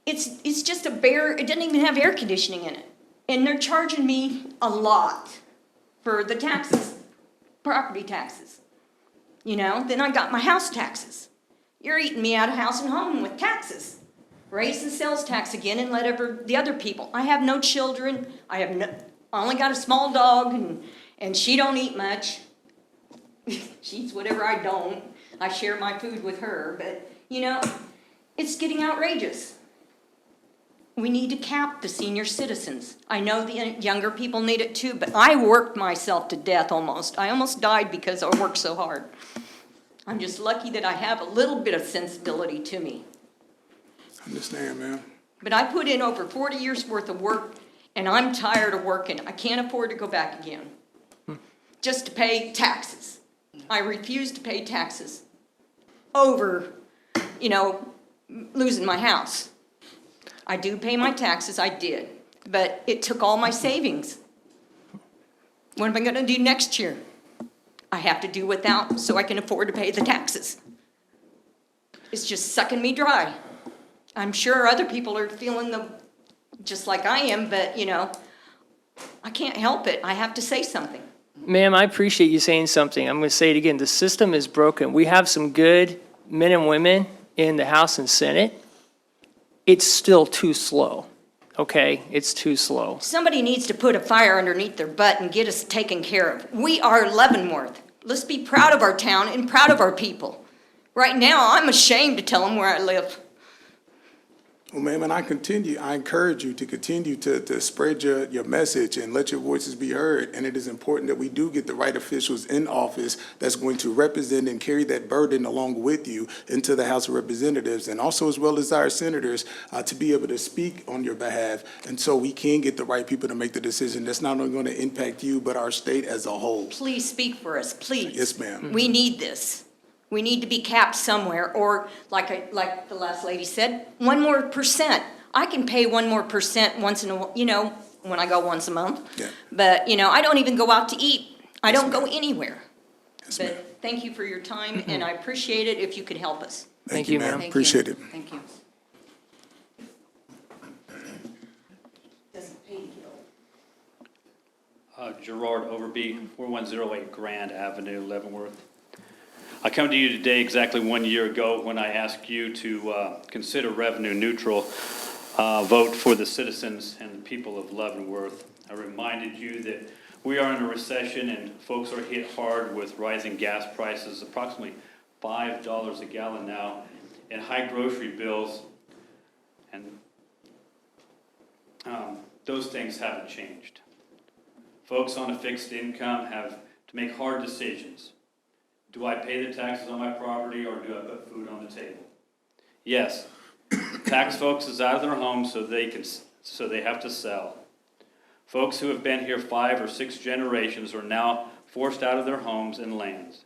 It's just a bare, it doesn't even have air conditioning in it. And they're charging me a lot for the taxes, property taxes. You know, then I got my house taxes. You're eating me out of house and home with taxes. Raise the sales tax again and let the other people. I have no children, I only got a small dog, and she don't eat much. She eats whatever I don't. I share my food with her, but, you know, it's getting outrageous. We need to cap the senior citizens. I know the younger people need it too, but I worked myself to death almost. I almost died because I worked so hard. I'm just lucky that I have a little bit of sensibility to me. understand, ma'am. But I put in over 40 years worth of work, and I'm tired of working. I can't afford to go back again. Just to pay taxes. I refuse to pay taxes over, you know, losing my house. I do pay my taxes, I did, but it took all my savings. What am I gonna do next year? I have to do without so I can afford to pay the taxes. It's just sucking me dry. I'm sure other people are feeling just like I am, but, you know, I can't help it. I have to say something. Ma'am, I appreciate you saying something. I'm going to say it again. The system is broken. We have some good men and women in the House and Senate. It's still too slow, okay? It's too slow. Somebody needs to put a fire underneath their butt and get us taken care of. We are Leavenworth. Let's be proud of our town and proud of our people. Right now, I'm ashamed to tell them where I live. Well, ma'am, and I encourage you to continue to spread your message and let your voices be heard. And it is important that we do get the right officials in office that's going to represent and carry that burden along with you into the House of Representatives, and also as well as our senators to be able to speak on your behalf. And so we can get the right people to make the decision that's not only going to impact you, but our state as a whole. Please speak for us, please. Yes, ma'am. We need this. We need to be capped somewhere, or like the last lady said, 1 more percent. I can pay 1 more percent once in a while, you know, when I go once a month. Yeah. But, you know, I don't even go out to eat. I don't go anywhere. Yes, ma'am. But thank you for your time, and I appreciate it if you could help us. Thank you, ma'am. Thank you. Appreciate it. Thank you. Doesn't pay to get old. Gerard Overby, 4108 Grand Avenue, Leavenworth. I come to you today exactly 1 year ago when I asked you to consider revenue neutral vote for the citizens and the people of Leavenworth. I reminded you that we are in a recession and folks are hit hard with rising gas prices, approximately $5 a gallon now, and high grocery bills, and those things haven't changed. Folks on a fixed income have to make hard decisions. Do I pay the taxes on my property, or do I put food on the table? Yes, tax folks is out of their homes so they have to sell. Folks who have been here 5 or 6 generations are now forced out of their homes and lands.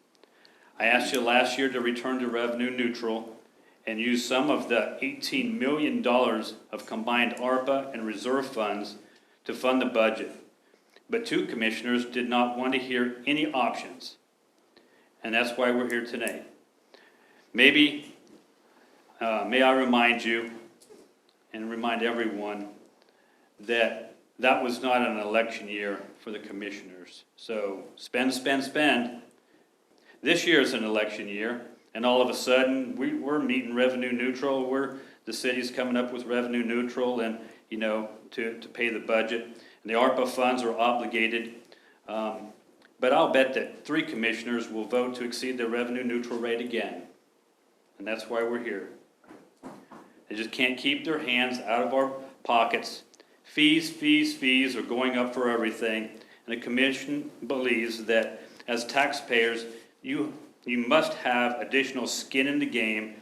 I asked you last year to return to revenue neutral and use some of the $18 million of combined ARPA and reserve funds to fund the budget. But 2 commissioners did not want to hear any options. And that's why we're here tonight. Maybe May I remind you and remind everyone that that was not an election year for the commissioners. So spend, spend, spend. This year is an election year, and all of a sudden, we're meeting revenue neutral. The city's coming up with revenue neutral and, to pay the budget. And the ARPA funds are obligated. But I'll bet that 3 commissioners will vote to exceed the revenue neutral rate again. And that's why we're here. They just can't keep their hands out of our pockets. Fees are going up for everything. And the commission believes that as taxpayers, you must have additional skin in the game,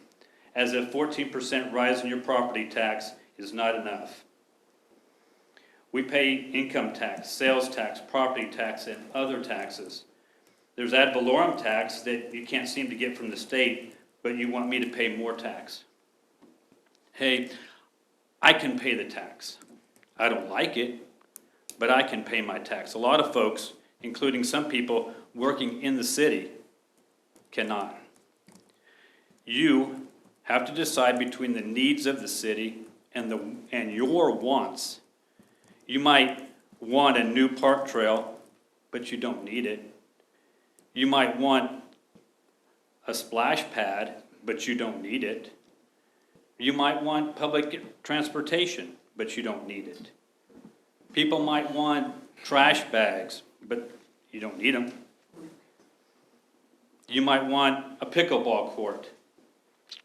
as a 14% rise in your property tax is not enough. We pay income tax, sales tax, property tax, and other taxes. There's ad valorem tax that you can't seem to get from the state, but you want me to pay more tax. Hey, I can pay the tax. I don't like it, but I can pay my tax. A lot of folks, including some people working in the city, cannot. You have to decide between the needs of the city and your wants. You might want a new park trail, but you don't need it. You might want a splash pad, but you don't need it. You might want public transportation, but you don't need it. People might want trash bags, but you don't need them. You might want a pickleball court,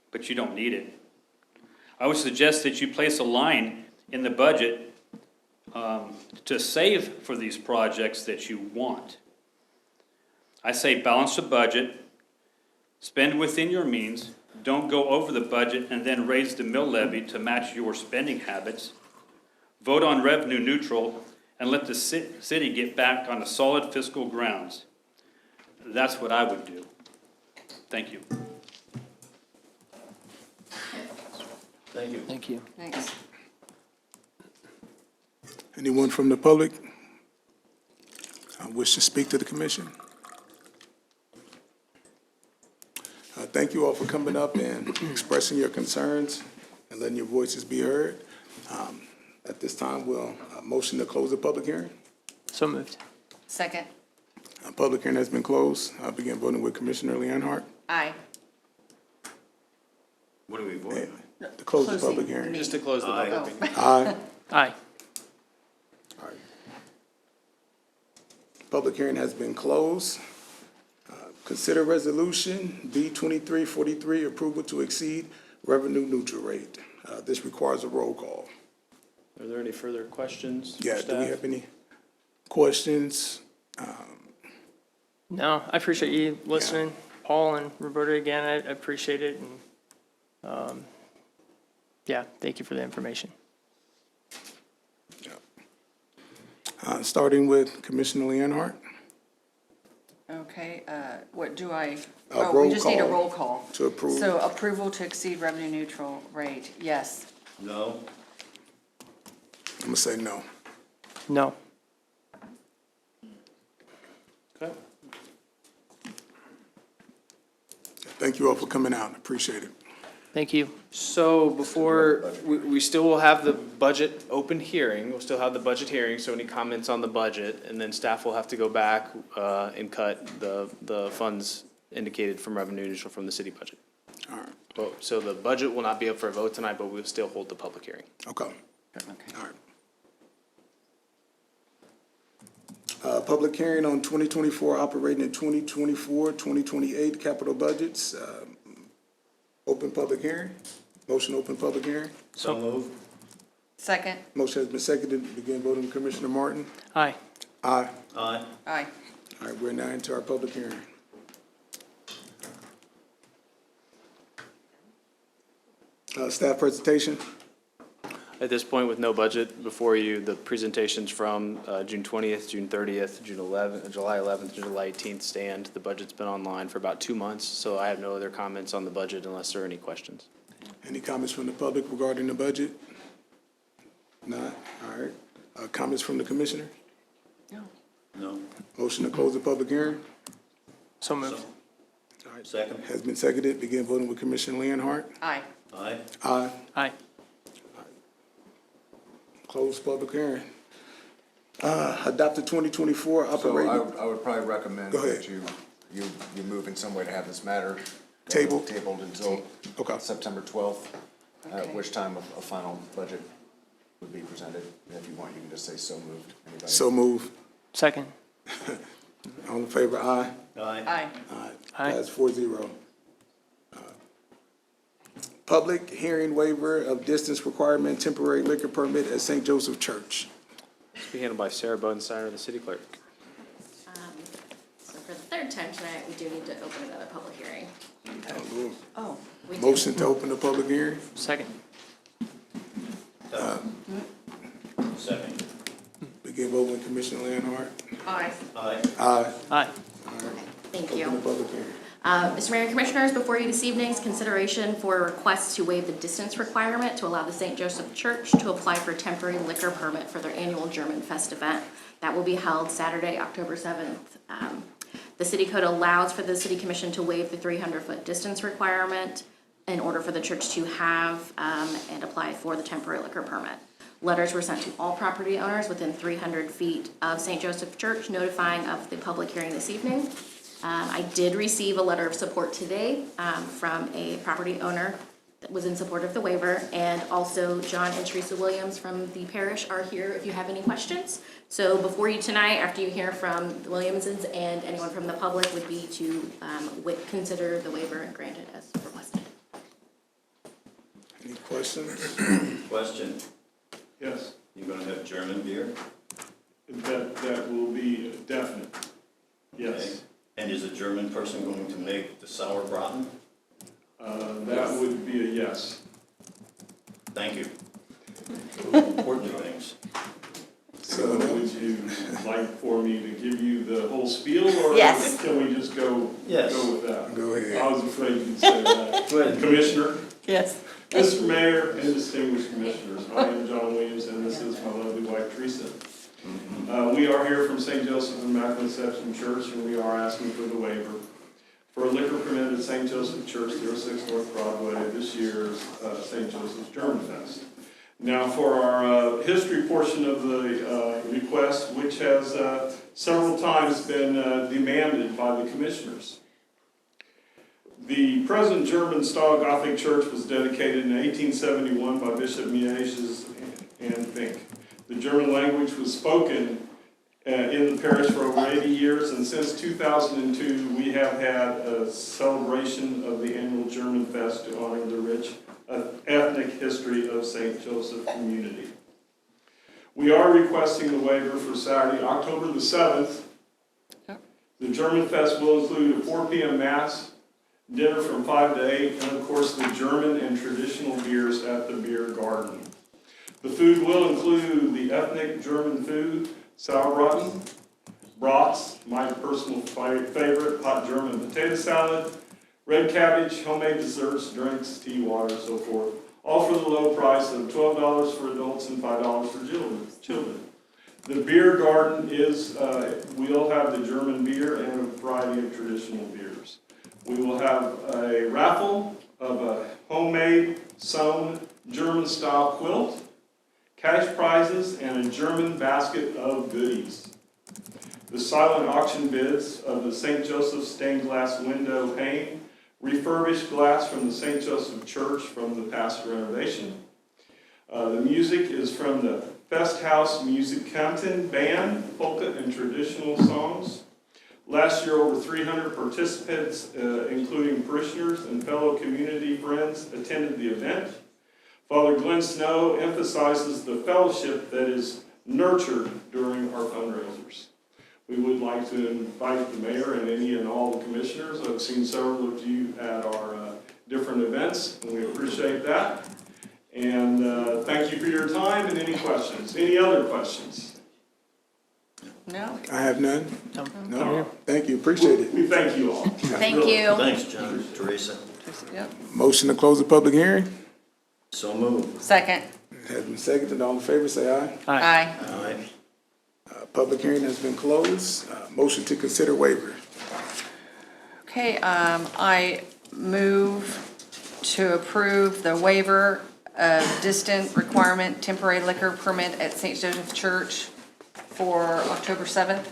but you don't need it. I would suggest that you place a line in the budget to save for these projects that you want. I say balance the budget, spend within your means, don't go over the budget and then raise the mill levy to match your spending habits. Vote on revenue neutral and let the city get back on a solid fiscal grounds. That's what I would do. Thank you. Thank you. Thank you. Thanks. Anyone from the public wish to speak to the commission? Thank you all for coming up and expressing your concerns and letting your voices be heard. At this time, we'll motion to close the public hearing. So moved. Second. Public hearing has been closed. I'll begin voting with Commissioner Leonhardt. Aye. What are we voting on? To close the Closing public the hearing. meeting. Just to close the Aye. public hearing. Aye. Aye. All right. Public hearing has been closed. Consider resolution B 2343, approval to exceed revenue neutral rate. This requires a roll call. Are there any further questions for Yeah, do we staff? have any questions? No, I appreciate you listening, Paul and Roberta, again. I appreciate it. And yeah, thank you for the information. Starting with Commissioner Leonhardt. Okay, what do I, A oh, we roll just need a call roll call. to approve. So approval to exceed revenue neutral rate, yes. No? I'm gonna say no. No. Okay. Thank you all for coming out. Appreciate it. Thank you. So before, we still will have the budget open hearing, we'll still have the budget hearing, so any comments on the budget, and then staff will have to go back and cut the funds indicated from revenue neutral from the city budget. All right. So the budget will not be up for a vote tonight, but we'll still hold the public hearing. Okay. Okay. All right. Public hearing on 2024 operating in 2024, 2028 capital budgets. Open public hearing. Motion to open public hearing. So move. Second. Motion has been seconded. Begin voting. Commissioner Martin. Aye. Aye. Aye. Aye. All right, we're now into our public hearing. Staff presentation. At this point, with no budget before you, the presentations from June 20th, June 30th, July 11th, July 18th stand. The budget's been online for about 2 months, so I have no other comments on the budget unless there are any questions. Any comments from the public regarding the budget? Not? All right. Comments from the commissioner? No? Motion to close the public hearing. So moved. All right. Second? Has been seconded. Begin voting with Commissioner Leonhardt. Aye. Aye. Aye. Aye. Close public hearing. Adopt the 2024 So operating. I would probably recommend Go ahead. that you move in some way to have this matter Tabled. tabled until Okay. September 12th, at Okay. which time a final budget would be presented. If you want, you can just say so moved. Anybody? So move. Second. All in favor, aye. Aye. Aye. Aye. Aye. Pass 4-0. Public hearing waiver of distance requirement temporary liquor permit at St. Joseph Church. It's be handled by Sarah Bodensteiner, the city clerk. So for the third time tonight, we do need to open another public hearing. Oh, We do. Motion to open the public hearing. Second. Second. Begin voting, Commissioner Leonhardt. Aye. Aye. Aye. Aye. Thank you. Open the public hearing. Mr. Mayor and Commissioners, before you this evening is consideration for a request to waive the distance requirement to allow the St. Joseph Church to apply for a temporary liquor permit for their annual German Fest event. That will be held Saturday, October 7th. The city code allows for the city commission to waive the 300-foot distance requirement in order for the church to have and apply for the temporary liquor permit. Letters were sent to all property owners within 300 feet of St. Joseph Church notifying of the public hearing this evening. I did receive a letter of support today from a property owner that was in support of the waiver, and also John and Teresa Williams from the parish are here if you have any questions. So before you tonight, after you hear from the Williamses and anyone from the public, would be to consider the waiver and grant it as requested. Any questions? Question. Yes, You gonna have German beer? that will be definite. Yes. Okay. And is a German person going to make the sauerbraten? That would be a yes. Thank you. Important things. So would you like for me to give you the whole spiel, or Yes. can we just go Yes. with that? Go ahead. I was afraid you'd say that. Go ahead. Commissioner, yes. Mr. Mayor, and distinguished commissioners, I am John Williams, and this is my lovely wife Teresa. We are here from St. Joseph Immaculate Conception Church, and we are asking for the waiver for a liquor permit at St. Joseph Church, 06 North Broadway, this year's St. Joseph's German Fest. Now, for our history portion of the request, which has several times been demanded by the commissioners. The present German-style Gothic church was dedicated in 1871 by Bishop Miesches and Fink. The German language was spoken in the parish for over 80 years, and since 2002, we have had a celebration of the annual German Fest to honor the rich ethnic history of St. Joseph community. We are requesting the waiver for Saturday, October the 7th. The German Fest will include a 4 p.m. Mass, dinner from 5 to 8, and of course the German and traditional beers at the beer garden. The food will include the ethnic German food, sauerbraten, brats, my personal favorite, hot German potato salad, red cabbage, homemade desserts, drinks, tea, water, so forth. All for the low price of $12 for adults and $5 for children. The beer garden is, we'll have the German beer and a variety of traditional beers. We will have a raffle of a homemade sewn German-style quilt, cash prizes, and a German basket of goodies. The silent auction bids of the St. Joseph stained glass window pane, refurbished glass from the St. Joseph Church from the past renovation. The music is from the Fest House Musikanten Band, polka and traditional songs. Last year, over 300 participants, including parishioners and fellow community friends, attended the event. Father Glenn Snow emphasizes the fellowship that is nurtured during our fundraisers. We would like to invite the mayor and any and all the commissioners. I've seen several of you at our different events, and we appreciate that. And thank you for your time, and any questions? Any other questions? No? I have none. No. Thank you, appreciate it. We thank you all. Thank Really. you. Thanks, John. Teresa. Yep. Motion to close the public hearing. So moved. Second. Has been seconded. All in favor, say aye. Aye. Aye. Public hearing has been closed. Motion to consider waiver. Okay, I move to approve the waiver of distant requirement temporary liquor permit at St. Joseph Church for October 7th.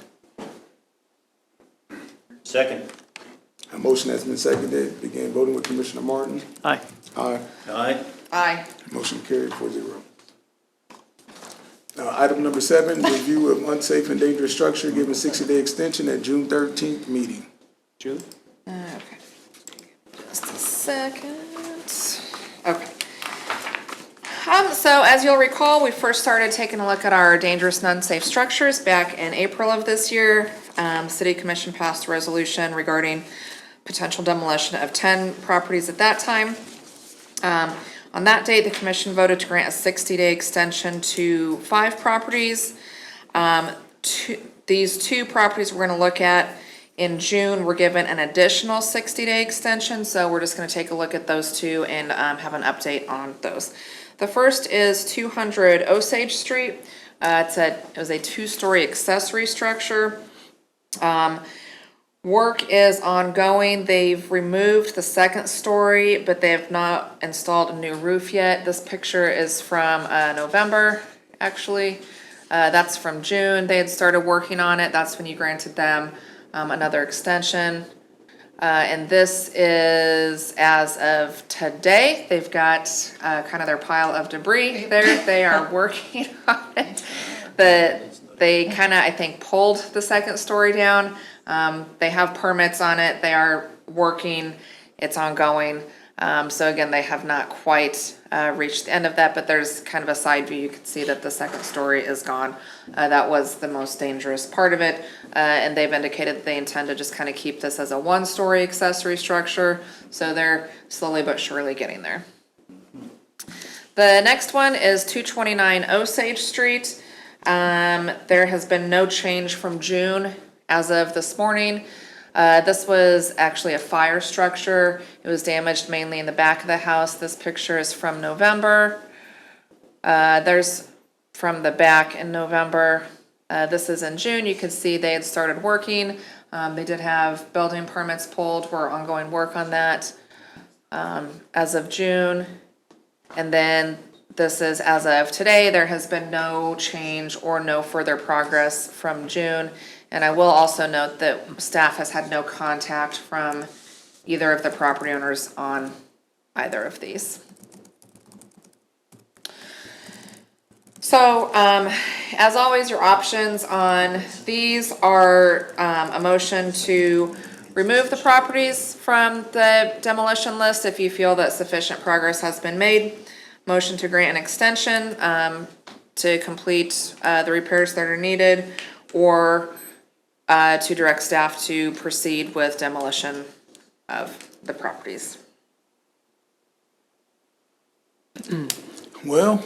Second. A motion has been seconded. Begin voting with Commissioner Martin. Aye. Aye. Aye. Aye. Motion carried 4-0. Item number 7, review of unsafe and dangerous structure, given 60-day extension at June 13th meeting. Julie? Okay. Just a second. Okay. So as you'll recall, we first started taking a look at our dangerous and unsafe structures back in April of this year. City Commission passed a resolution regarding potential demolition of 10 properties at that time. On that date, the commission voted to grant a 60-day extension to 5 properties. These 2 properties we're gonna look at in June were given an additional 60-day extension, so we're just gonna take a look at those 2 and have an update on those. The first is 200 Osage Street. It was a 2-story accessory structure. Work is ongoing. They've removed the 2nd story, but they have not installed a new roof yet. This picture is from November, actually. That's from June. They had started working on it. That's when you granted them another extension. And this is as of today. They've got kind of their pile of debris there. They are working on it. They kind of, I think, pulled the 2nd story down. They have permits on it. They are working. It's ongoing. So again, they have not quite reached the end of that, but there's kind of a side view. You can see that the 2nd story is gone. That was the most dangerous part of it. And they've indicated that they intend to just kind of keep this as a 1-story accessory structure. So they're slowly but surely getting there. The next one is 229 Osage Street. There has been no change from June as of this morning. This was actually a fire structure. It was damaged mainly in the back of the house. This picture is from November. There's from the back in November. This is in June. You can see they had started working. They did have building permits pulled. We're ongoing work on that as of June. And then this is as of today. There has been no change or no further progress from June. And I will also note that staff has had no contact from either of the property owners on either of these. So, as always, your options on these are a motion to remove the properties from the demolition list if you feel that sufficient progress has been made. Motion to grant an extension to complete the repairs that are needed, or to direct staff to proceed with demolition of the properties. Well,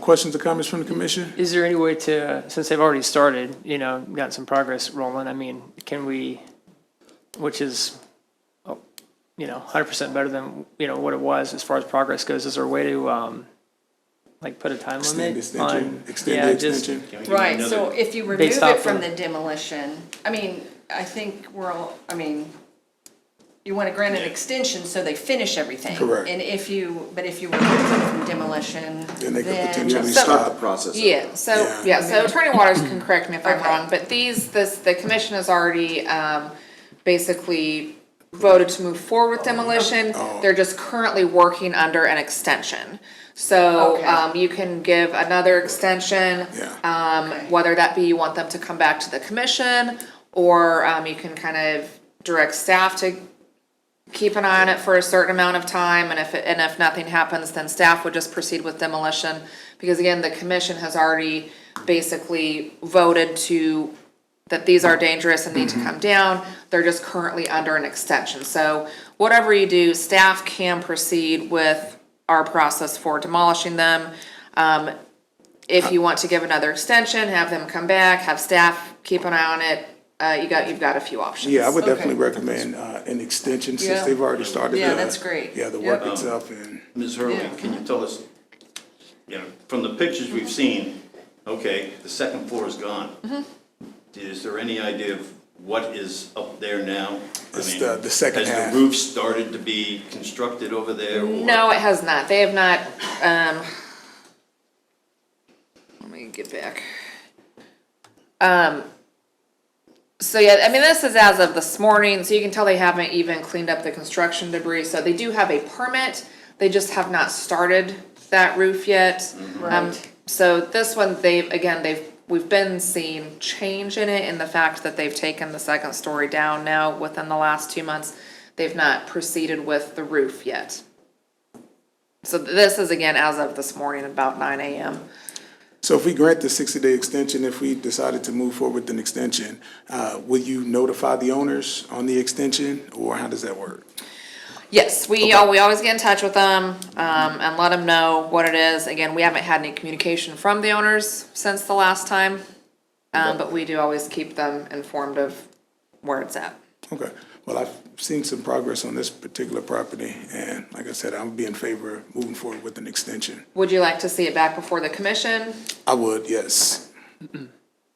questions or comments from the commission? Is there any way to, since they've already started, gotten some progress rolling, I mean, can we, which is, 100% better than, what it was as far as progress goes, is there a way to, put a time limit on? Extend the extension. Right, so if you remove Based it off from of- the demolition, I think you want to grant an extension so they finish everything. Correct. And if you remove it from demolition, Then they could then. potentially So- stop. The process. Yeah, Yeah. Attorney Waters can correct me if I'm Okay. wrong, but the commission has already, basically voted to move forward with demolition. Oh. They're just currently working under an extension. So, Okay. you can give another extension. Yeah. Whether that be you want them to come back to the commission, or, you can kind of direct staff to keep an eye on it for a certain amount of time, and if nothing happens, then staff would just proceed with demolition. Because again, the commission has already basically voted that these are dangerous and need to come down. They're just currently under an extension. So whatever you do, staff can proceed with our process for demolishing them. If you want to give another extension, have them come back, have staff keep an eye on it, you've got a few options. Yeah, I would definitely recommend an extension since Yeah. they've already started. Yeah, that's great. Yeah, the work Yep. itself and. Ms. Hurley, Yeah. can you tell us, from the pictures we've seen, okay, the 2nd floor is gone. Is there any idea of what is up there now? I It's mean, the second half. Has the roof started to be constructed over there? or- No, it has not. They have not, let me get back. So yeah, I mean, this is as of this morning, so you can tell they haven't even cleaned up the construction debris. So they do have a permit, they just have not started that roof yet. So this one, we've been seeing change in it in the fact that they've taken the second story down now within the last 2 months. They've not proceeded with the roof yet. So this is again as of this morning, about 9 a.m. So if we grant the 60-day extension, if we decided to move forward with an extension, will you notify the owners on the extension, or how does that work? Yes, we always get in touch with them, and let them know what it is. Again, we haven't had any communication from the owners since the last time, but we do always keep them informed of where it's at. Okay, well, I've seen some progress on this particular property, and like I said, I would be in favor of moving forward with an extension. Would you like to see it back before the commission? I would, yes.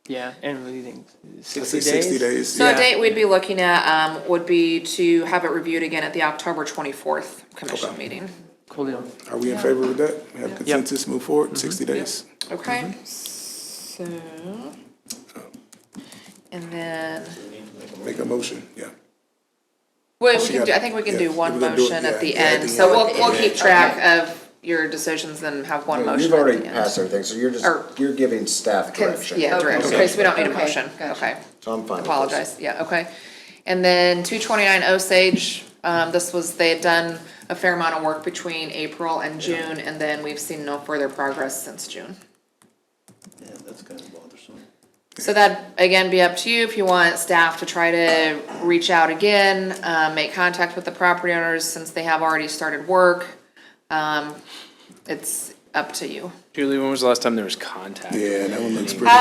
Yeah, and what do you think? I 60 say days? 60 days. So a date we'd be looking at, would be to have it reviewed again at the October 24th commission Okay. meeting. Cool deal. Are we in favor with that? Have consensus, move forward, 60 days? Okay, so, and then, Make a motion, yeah. wait, She we can got do, it. I think we can Yeah, do one we're gonna do it, motion at the yeah, at end, the so end. we'll keep track of your decisions and have one motion You've at already the end. passed everything, so you're Or- you're giving staff direction. Yeah, direct, okay, so we don't need a Okay, motion, gotcha. okay. So I'm fine with this. Apologize, yeah, okay. And then 229 Osage, they had done a fair amount of work between April and June, and then we've seen no further progress since June. Yeah, that's kind of bothersome. So that'd, again, be up to you if you want staff to try to reach out again, make contact with the property owners since they have already started work. It's up to you. Julie, when was the last time there was contact? Yeah, that one looks pretty.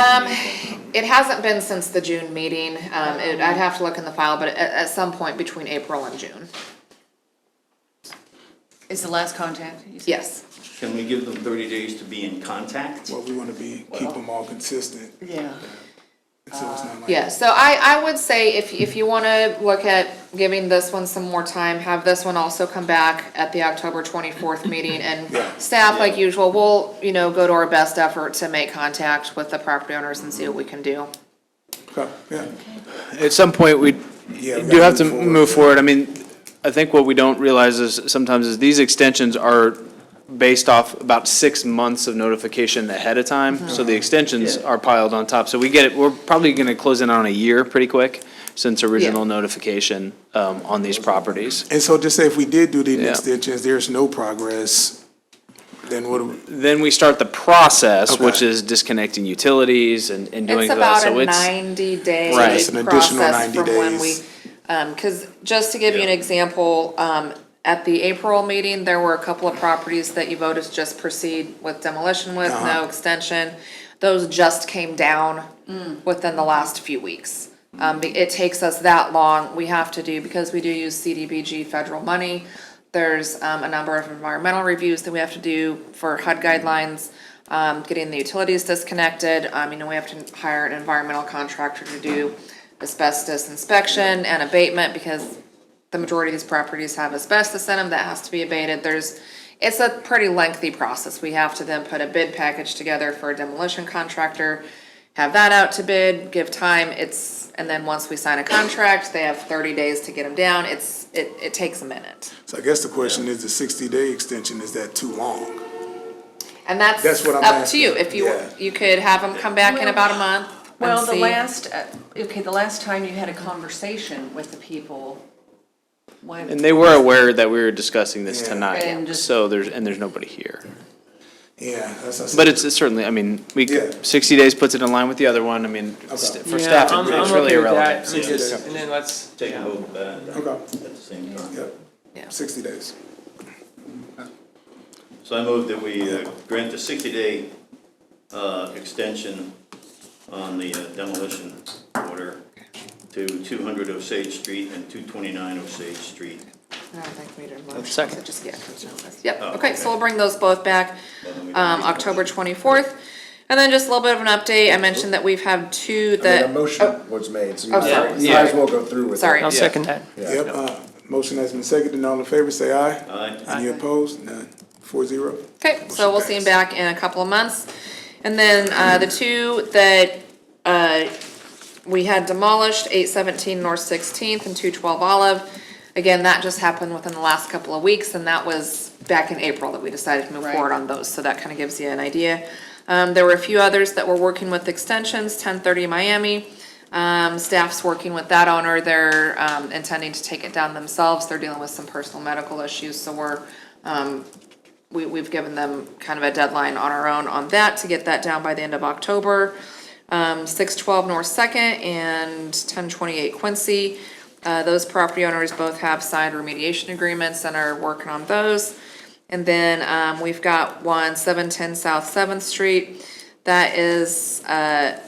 It hasn't been since the June meeting. I'd have to look in the file, but at some point between April and June. Is the last contact? you said? Yes. Can we give them 30 days to be in contact? Well, we want to keep them all consistent, Yeah. so it's not like. Yeah, so I would say if you wanna look at giving this one some more time, have this one also come back at the October 24th meeting, and staff, like usual, will, go to our best effort to make contact with the property owners and see what we can do. Okay, yeah. At some point, we Yeah, we do have gotta to move forward. move forward. I mean, I think what we don't realize is sometimes is these extensions are based off about 6 months of notification ahead of time. So the extensions are piled on top. So we're probably gonna close in on a year pretty quick since original notification, on these properties. And so just say if we did do the Yeah. extensions, there's no progress, then what do we? Then we start the process, which Okay. is disconnecting utilities and doing It's that. about So a it's 90-day Right. It's an additional process 90 from when we, days. cause just to give you an example, at the April meeting, there were a couple of properties that you voted to just proceed with demolition with, no extension. Those just came down within the last few weeks. It takes us that long, we have to do, because we do use CDBG federal money. There's a number of environmental reviews that we have to do for HUD guidelines, getting the utilities disconnected. We have to hire an environmental contractor to do asbestos inspection and abatement, because the majority of these properties have asbestos in them that has to be abated. It's a pretty lengthy process. We have to then put a bid package together for a demolition contractor, have that out to bid, give time, and then once we sign a contract, they have 30 days to get them down. It takes a minute. So I guess the question is, the 60-day extension, is that too long? And that's That's what I'm up to asking. you. If you could have them come back in about a month and Well, the see. last time you had a conversation with the people, when, And they were aware that we were discussing this Yeah. tonight, And just- so there's nobody here. Yeah, that's. I said. But it's certainly, 60 days puts it in line with the other one, for Yeah, staff, I'm it's okay really with that. irrelevant. I mean, Yeah. just- And then let's. Take a vote back Okay, at the same time. yep. Yeah. 60 days. So I move that we grant the 60-day extension on the demolition order to 200 Osage Street and 229 Osage Street. I don't think we need a motion. Second. so just, yeah, consensus. Yep, Oh, okay, okay. so we'll bring those both back, Well, then we don't need a October 24th. And then just a little bit of an update, I mentioned that we've had two that. A motion was made, so you Oh, might sorry. you might as well go through with it. Sorry. I'll second that. Yep, motion has been seconded, all in favor, say aye. Aye. Any opposed? None. 4-0. Okay, so we'll see him back in a couple of months. And then, the two that, we had demolished, 817 North 16th and 212 Olive. Again, that just happened within the last couple of weeks, and that was back in April that we decided to move forward on those, so that kind of gives you an idea. There were a few others that we're working with extensions, 1030 Miami. Staff's working with that owner, they're, intending to take it down themselves, they're dealing with some personal medical issues, so we've given them kind of a deadline on our own on that to get that down by the end of October. 612 North Second and 1028 Quincy. Those property owners both have signed remediation agreements and are working on those. And then, we've got 710 South 7th Street. That is, had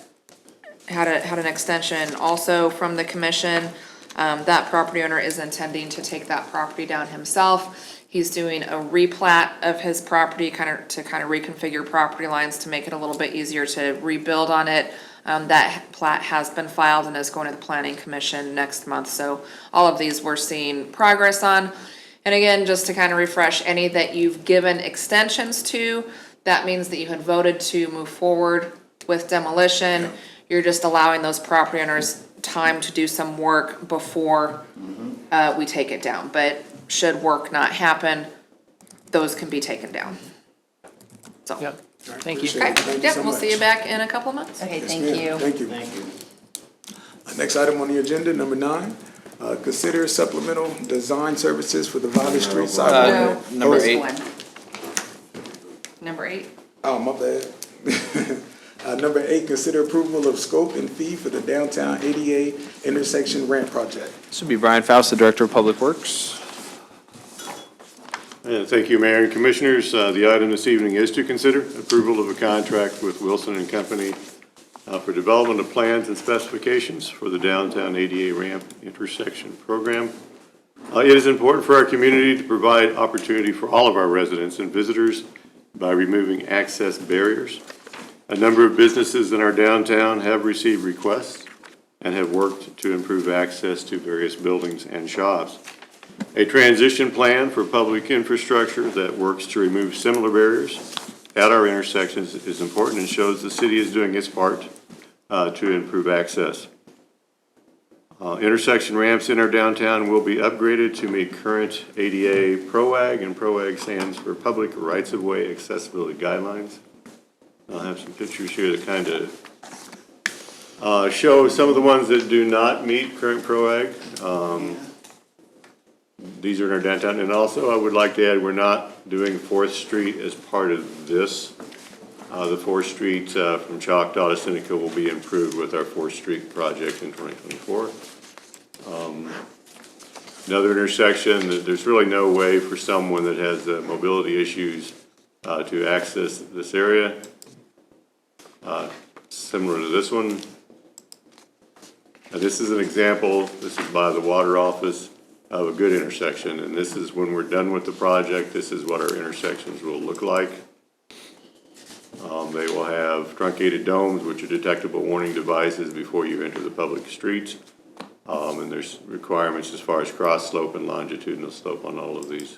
an extension also from the commission. That property owner is intending to take that property down himself. He's doing a replat of his property, to reconfigure property lines to make it a little bit easier to rebuild on it. That plat has been filed and is going to the planning commission next month, so all of these we're seeing progress on. And again, just to kind of refresh, any that you've given extensions to, that means that you had voted to move forward with demolition. You're just allowing those property owners time to do some work before we take it down. But should work not happen, those can be taken down. So, Yep, thank you. okay, Thank you yep, so we'll see you much. back in a couple of months. Okay, Yes, thank ma'am. you. Thank you. Thank you. Next item on the agenda, number 9, consider supplemental design services for the Valley Street sidewalk. Number Oh, eight. One. Number 8. Oh, my bad. Number 8, consider approval of scope and fee for the downtown ADA intersection ramp project. This would be Brian Faust, the Director of Public Works. Thank you, Mayor and Commissioners. The item this evening is to consider approval of a contract with Wilson and Company for development of plans and specifications for the downtown ADA ramp intersection program. It is important for our community to provide opportunity for all of our residents and visitors by removing access barriers. A number of businesses in our downtown have received requests and have worked to improve access to various buildings and shops. A transition plan for public infrastructure that works to remove similar barriers at our intersections is important and shows the city is doing its part to improve access. Intersection ramps in our downtown will be upgraded to meet current ADA PROAG, and PROAG stands for Public Rights-of-Way Accessibility Guidelines. I'll have some pictures here that kind of show some of the ones that do not meet current PROAG. These are in our downtown, and also I would like to add, we're not doing 4th Street as part of this. The 4th Street from Choctaw to Seneca will be improved with our 4th Street project in 2024. Another intersection, there's really no way for someone that has mobility issues to access this area. Similar to this one. This is an example, this is by the water office, of a good intersection, and this is when we're done with the project, this is what our intersections will look like. They will have truncated domes, which are detectable warning devices before you enter the public streets. And there's requirements as far as cross slope and longitudinal slope on all of these.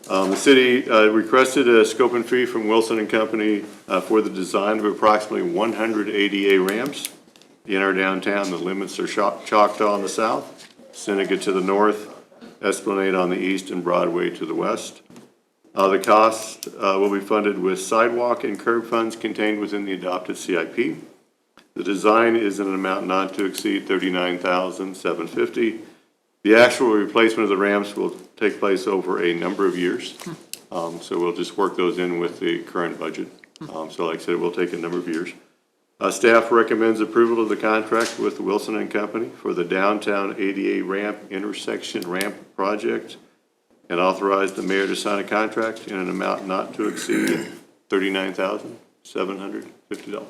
The city requested a scope and fee from Wilson and Company for the design of approximately 100 ADA ramps in our downtown. The limits are Choctaw on the south, Seneca to the north, Esplanade on the east, and Broadway to the west. The cost will be funded with sidewalk and curb funds contained within the adopted CIP. The design is in an amount not to exceed $39,750. The actual replacement of the ramps will take place over a number of years. So we'll just work those in with the current budget. So like I said, it will take a number of years. Staff recommends approval of the contract with Wilson and Company for the downtown ADA ramp intersection ramp project and authorize the mayor to sign a contract in an amount not to exceed $39,750.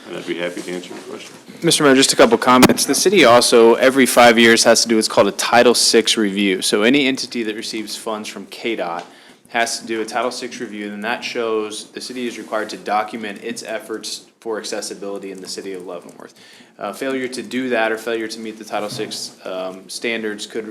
And I'd be happy to answer your question. Mr. Mayor, just a couple comments. The city also, every 5 years, has to do what's called a Title VI review. So any entity that receives funds from KDOT has to do a Title VI review, and that shows the city is required to document its efforts for accessibility in the city of Leavenworth. Failure to do that or failure to meet the Title VI standards could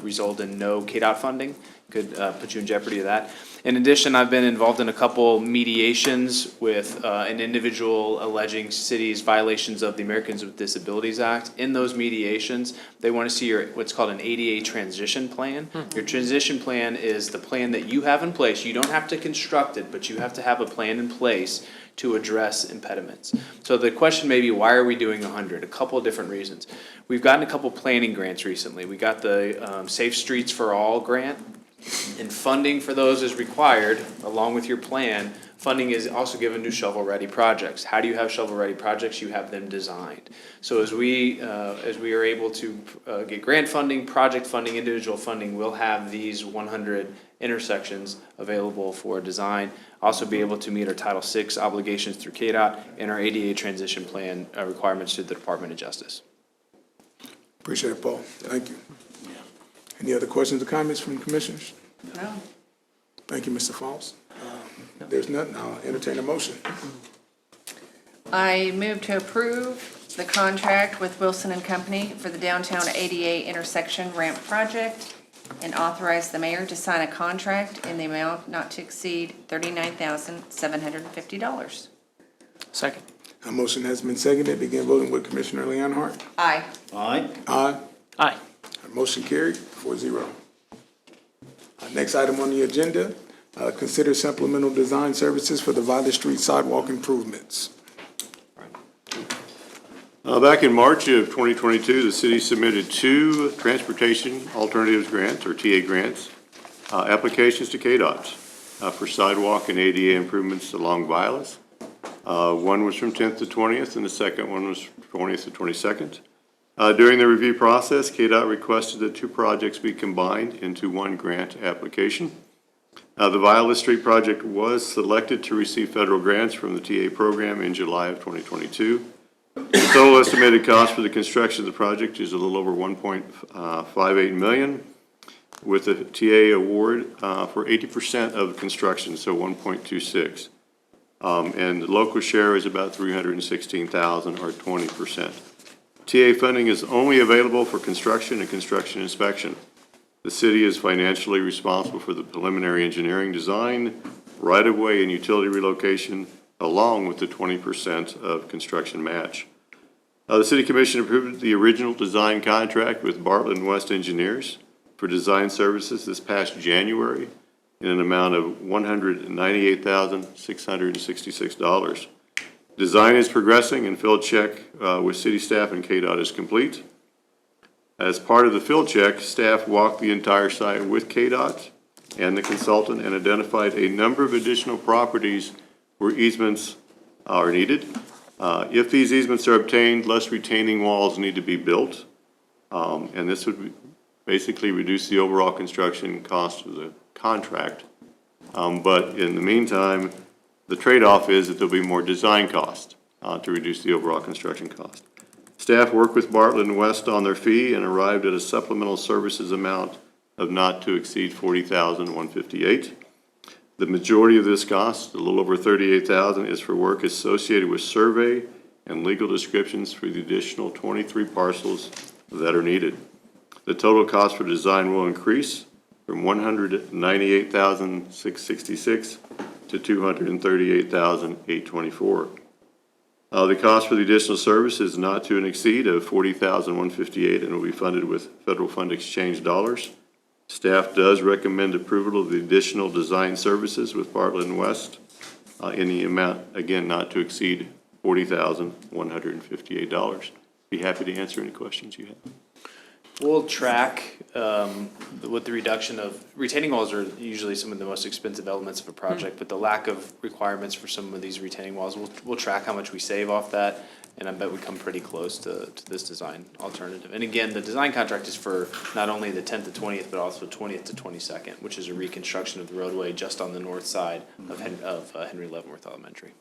result in no KDOT funding, could put you in jeopardy of that. In addition, I've been involved in a couple mediations with an individual alleging cities' violations of the Americans with Disabilities Act. In those mediations, they want to see your what's called an ADA transition plan. Your transition plan is the plan that you have in place. You don't have to construct it, but you have to have a plan in place to address impediments. So the question may be, why are we doing 100? A couple of different reasons. We've gotten a couple planning grants recently. We got the Safe Streets for All grant, and funding for those is required along with your plan. Funding is also given to shovel-ready projects. How do you have shovel-ready projects? You have them designed. So as we are able to get grant funding, project funding, individual funding, we'll have these 100 intersections available for design. Also be able to meet our Title VI obligations through KDOT and our ADA transition plan requirements through the Department of Justice. Appreciate it, Paul. Thank you. Any other questions or comments from the commissioners? No. Thank you, Mr. Falls. If there's nothing, I'll entertain a motion. I move to approve the contract with Wilson and Company for the downtown ADA intersection ramp project and authorize the mayor to sign a contract in the amount not to exceed $39,750. Second. A motion has been seconded. Begin voting with Commissioner Leonhardt. Aye. Aye. Aye. Aye. Motion carried, 4-0. Next item on the agenda, consider supplemental design services for the Violet Street sidewalk improvements. Back in March of 2022, the city submitted 2 Transportation Alternatives Grants, or TA grants, applications to KDOT for sidewalk and ADA improvements along Violet. One was from 10th to 20th, and the second one was 20th to 22nd. During the review process, KDOT requested that 2 projects be combined into 1 grant application. The Violet Street project was selected to receive federal grants from the TA program in July of 2022. The total estimated cost for the construction of the project is a little over $1.58 million, with a TA award for 80% of the construction, so $1.26. And the local share is about $316,000 or 20%. TA funding is only available for construction and construction inspection. The city is financially responsible for the preliminary engineering design, right-of-way and utility relocation, along with the 20% of construction match. The City Commission approved the original design contract with Bartlett and West Engineers for design services this past January in an amount of $198,666. Design is progressing and field check with city staff and KDOT is complete. As part of the field check, staff walked the entire site with KDOT and the consultant and identified a number of additional properties where easements are needed. If these easements are obtained, less retaining walls need to be built. And this would basically reduce the overall construction cost of the contract. But in the meantime, the trade-off is that there'll be more design cost to reduce the overall construction cost. Staff worked with Bartlett and West on their fee and arrived at a supplemental services amount of not to exceed $40,158. The majority of this cost, a little over $38,000, is for work associated with survey and legal descriptions for the additional 23 parcels that are needed. The total cost for design will increase from $198,666 to $238,824. The cost for the additional service is not to an exceed of $40,158 and will be funded with federal fund exchange dollars. Staff does recommend approval of the additional design services with Bartlett and West in the amount, again, not to exceed $40,158. Be happy to answer any questions you have. We'll track with the reduction of, retaining walls are usually some of the most expensive elements of a project, but the lack of requirements for some of these retaining walls, we'll track how much we save off that, and I bet we come pretty close to this design alternative. And again, the design contract is for not only the 10th to 20th, but also 20th to 22nd, which is a reconstruction of the roadway just on the north side of Henry Leavenworth Elementary.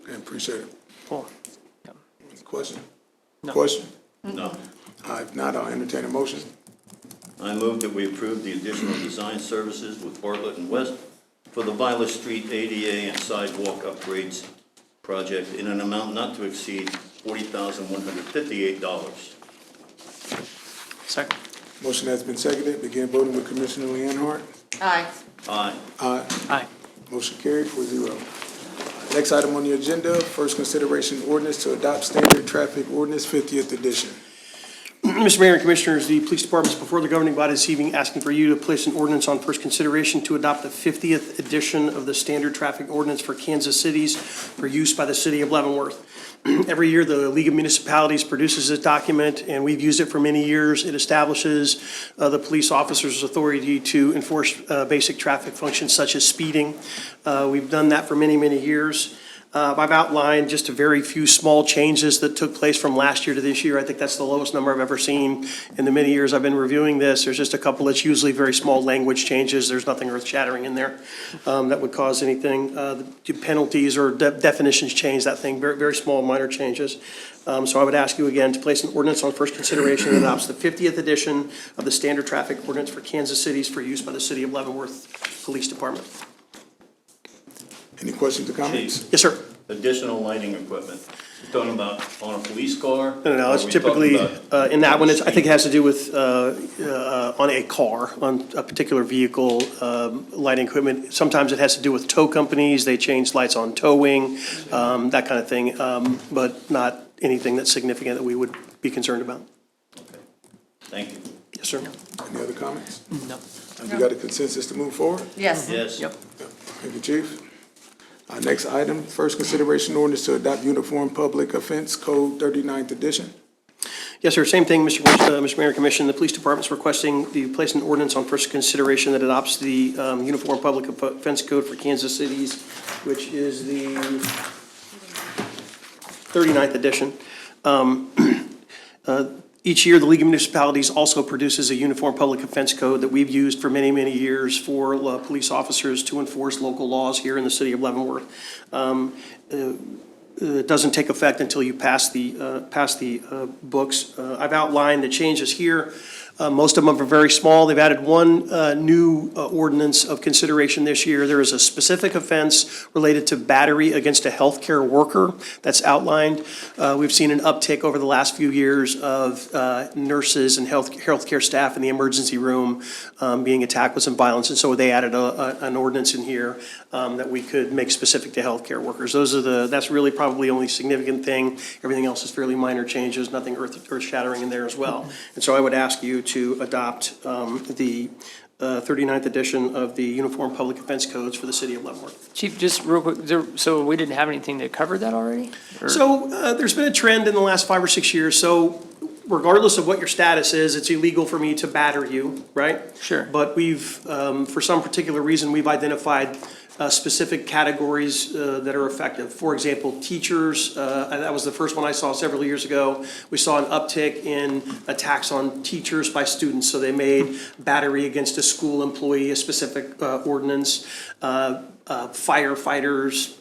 I appreciate it. Cool. Question? No. Question? No. If not, I'll entertain a motion. I move that we approve the additional design services with Bartlett and West for the Violet Street ADA and sidewalk upgrades project in an amount not to exceed $40,158. Second. Motion has been seconded. Begin voting with Commissioner Leonhardt. Aye. Aye. Aye. Aye. Motion carried 4-0. Next item on the agenda, first consideration ordinance to adopt standard traffic ordinance 50th edition. Mr. Mayor and Commissioners, the police department is before the governing body this evening asking for you to place an ordinance on first consideration to adopt the 50th edition of the standard traffic ordinance for Kansas cities for use by the city of Leavenworth. Every year, the League of Municipalities produces this document, and we've used it for many years. It establishes the police officer's authority to enforce basic traffic functions such as speeding. We've done that for many, many years. I've outlined just a very few small changes that took place from last year to this year. I think that's the lowest number I've ever seen in the many years I've been reviewing this. There's just a couple that's usually very small language changes. There's nothing earth-shattering in there that would cause anything. The penalties or definitions change, that thing, very, very small, minor changes. So I would ask you again to place an ordinance on first consideration that adopts the 50th edition of the standard traffic ordinance for Kansas cities for use by the city of Leavenworth Police Department. Any questions or comments? Yes, sir. Additional lighting equipment. You're talking about on a police car? No, it's Or are we typically, talking about in that one, I think it has to speed? do with, on a car, on a particular vehicle, lighting equipment. Sometimes it has to do with tow companies, they change lights on towing, that kind of thing, but not anything that's significant that we would be concerned about. Okay. Thank you. Yes, sir. Any other comments? No. Have you got a consensus to move forward? Yes. Yes. Yep. Thank you, Chief. Next item, first consideration ordinance to adopt Uniform Public Offense Code 39th edition. Yes, sir, same thing, Mr. Mayor and Commission. The police department's requesting the place an ordinance on first consideration that adopts the Uniform Public Offense Code for Kansas cities, which is the 39th edition. Each year, the League of Municipalities also produces a Uniform Public Offense Code that we've used for many, many years for police officers to enforce local laws here in the city of Leavenworth. It doesn't take effect until you pass the books. I've outlined the changes here. Most of them are very small. They've added one new ordinance of consideration this year. There is a specific offense related to battery against a healthcare worker that's outlined. We've seen an uptick over the last few years of nurses and healthcare staff in the emergency room being attacked with some violence, and so they added an ordinance in here that we could make specific to healthcare workers. That's really probably the only significant thing. Everything else is fairly minor changes, nothing earth-shattering in there as well. And so I would ask you to adopt the 39th edition of the Uniform Public Offense Codes for the city of Leavenworth. Chief, just real quick, so we didn't have anything that covered that already? Or- So there's been a trend in the last 5 or 6 years. So regardless of what your status is, it's illegal for me to batter you, right? Sure. But we've, for some particular reason, we've identified specific categories that are effective. For example, teachers, that was the first one I saw several years ago. We saw an uptick in attacks on teachers by students, so they made battery against a school employee a specific ordinance. Firefighters,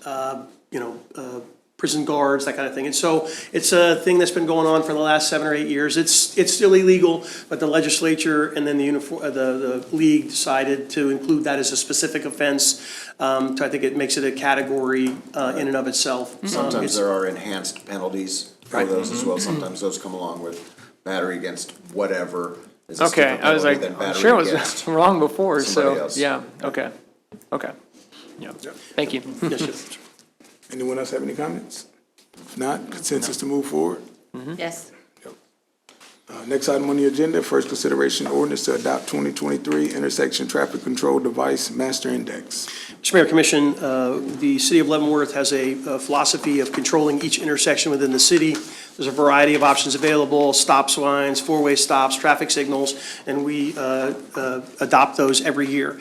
prison guards, that kind of thing. And so it's a thing that's been going on for the last 7 or 8 years. It's still illegal, but the legislature and then the league decided to include that as a specific offense. So I think it makes it a category in and of itself. Sometimes there are enhanced penalties for Right. those as well. Sometimes those come along with battery against whatever is a Okay, stiffer I was penalty like, than I'm battery sure it was against wrong before, somebody so, else. yeah, okay, yeah, thank you. Yes, yes. Anyone else have any comments? If not, consensus to move forward. Yes. Next item on the agenda, first consideration ordinance to adopt 2023 intersection traffic control device master index. Mr. Mayor, Commission, the city of Leavenworth has a philosophy of controlling each intersection within the city. There's a variety of options available, stop signs, four-way stops, traffic signals, and we adopt those every year.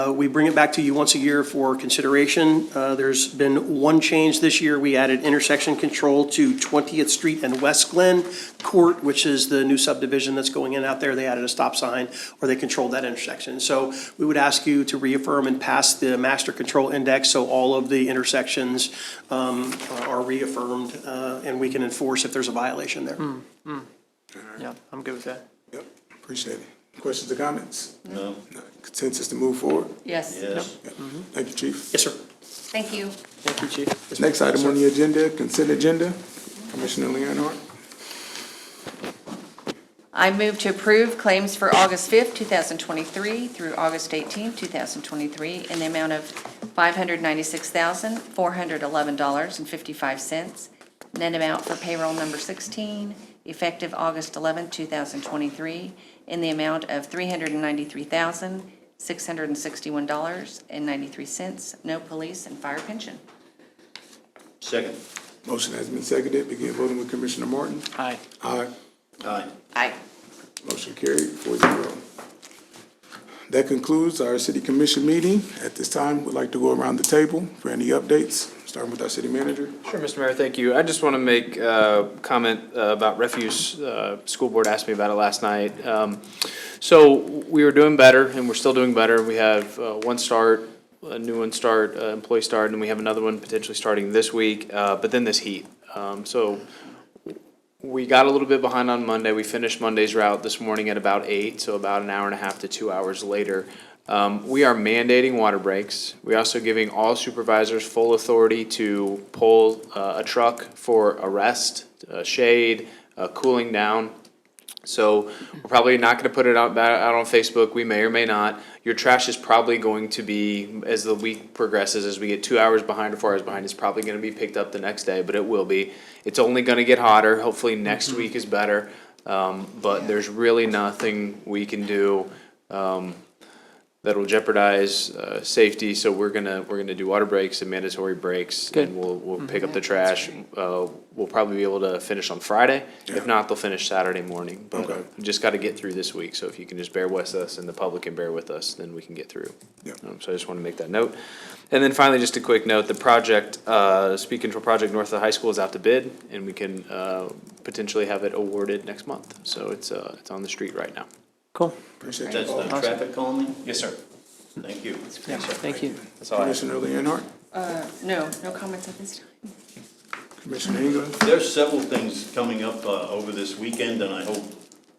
We bring it back to you once a year for consideration. There's been one change this year. We added intersection control to 20th Street and West Glen Court, which is the new subdivision that's going in out there. They added a stop sign, or they controlled that intersection. So we would ask you to reaffirm and pass the master control index so all of the intersections are reaffirmed and we can enforce if there's a violation there. Yeah, I'm good with that. Yep, appreciate it. Questions or comments? No. Consensus to move forward? Yes. Yes. Thank you, Chief. Yes, sir. Thank you. Thank you, Chief. This next item on the agenda, consent agenda. Commissioner Leonhardt. I move to approve claims for August 5th, 2023 through August 18th, 2023 in the amount of $596,411.55. Net amount for payroll number 16, effective August 11th, 2023 in the amount of $393,661.93. No police and fire pension. Second. Motion has been seconded. Begin voting with Commissioner Martin. Aye. Aye. Aye. Aye. Motion carried 4-0. That concludes our city commission meeting. At this time, we'd like to go around the table for any updates, starting with our city manager. Sure, Mr. Mayor, thank you. I just want to make a comment about refuse. School board asked me about it last night. So we were doing better, and we're still doing better. We have one start, a new one start, employee start, and we have another one potentially starting this week, but then this heat. So we got a little bit behind on Monday. We finished Monday's route this morning at about 8, so about an hour and a half to 2 hours later. We are mandating water breaks. We're also giving all supervisors full authority to pull a truck for a rest, shade, cooling down. So we're probably not going to put it out on Facebook. We may or may not. Your trash is probably going to be, as the week progresses, as we get 2 hours behind or 4 hours behind, it's probably going to be picked up the next day, but it will be. It's only going to get hotter. Hopefully next week is better. But there's really nothing we can do that'll jeopardize safety. So we're gonna do water breaks and mandatory breaks. Good. And we'll pick up the trash. We'll probably be able to finish on Friday. If not, they'll finish Saturday morning. But we just got to get through this week. So if you can just bear with us and the public can bear with us, then we can get through. Yeah. So I just want to make that note. And then finally, just a quick note: the project, speed control project north of the high school is out to bid, and we can potentially have it awarded next month. So it's on the street right now. Cool. Appreciate That's you. the traffic calming? Yes, sir. Thank you. Yeah, thank you. That's all I have. Commissioner Leonhardt. No comments at this time. Commissioner England. There's several things coming up over this weekend, and I hope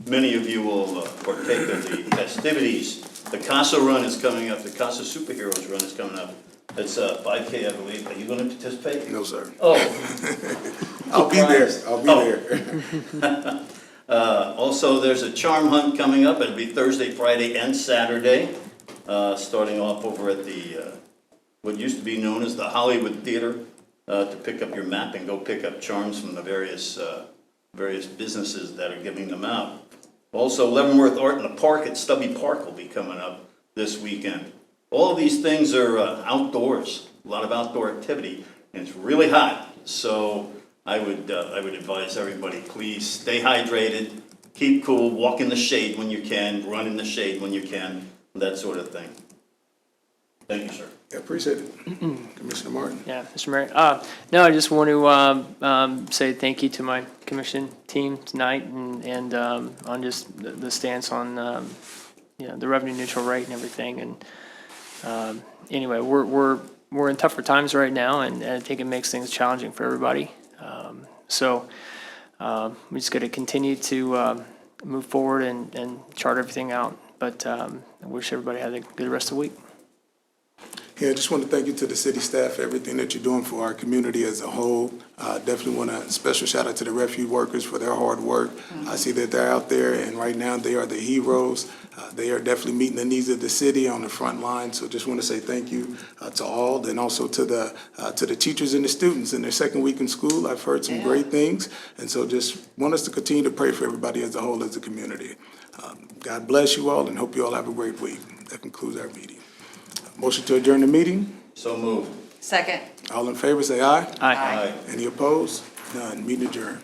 many of you will partake of the festivities. The Casa Run is coming up, the Casa Superheroes Run is coming up. It's 5K, I believe. Are you going to participate? No, sir. Oh. I'll be there. I'll be there. Also, there's a charm hunt coming up. It'll be Thursday, Friday, and Saturday, starting off over at the, what used to be known as the Hollywood Theater, to pick up your map and go pick up charms from the various businesses that are giving them out. Also, Leavenworth Art in the Park at Stubby Park will be coming up this weekend. All of these things are outdoors, a lot of outdoor activity, and it's really hot. So I would advise everybody, please stay hydrated, keep cool, walk in the shade when you can, run in the shade when you can, that sort of thing. Thank you, sir. Yeah, appreciate it. Commissioner Martin. Yeah, Mr. Mayor. No, I just want to say thank you to my commission team tonight and on just the stance on the revenue neutral rate and everything. And anyway, we're in tougher times right now, and I think it makes things challenging for everybody. So we just got to continue to move forward and chart everything out. But I wish everybody had a good rest of the week. Yeah, I just want to thank you to the city staff for everything that you're doing for our community as a whole. Definitely want a special shout out to the refuge workers for their hard work. I see that they're out there, and right now they are the heroes. They are definitely meeting the needs of the city on the front line. So just want to say thank you to all, and also to the teachers and the students in their second week in school. I've heard some great things, and so just want us to continue to pray for everybody as a whole as a community. God bless you all, and hope you all have a great week. That concludes our meeting. Motion to adjourn the meeting. So moved. Second. All in favor, say aye. Aye. Any opposed? None. Meeting adjourned.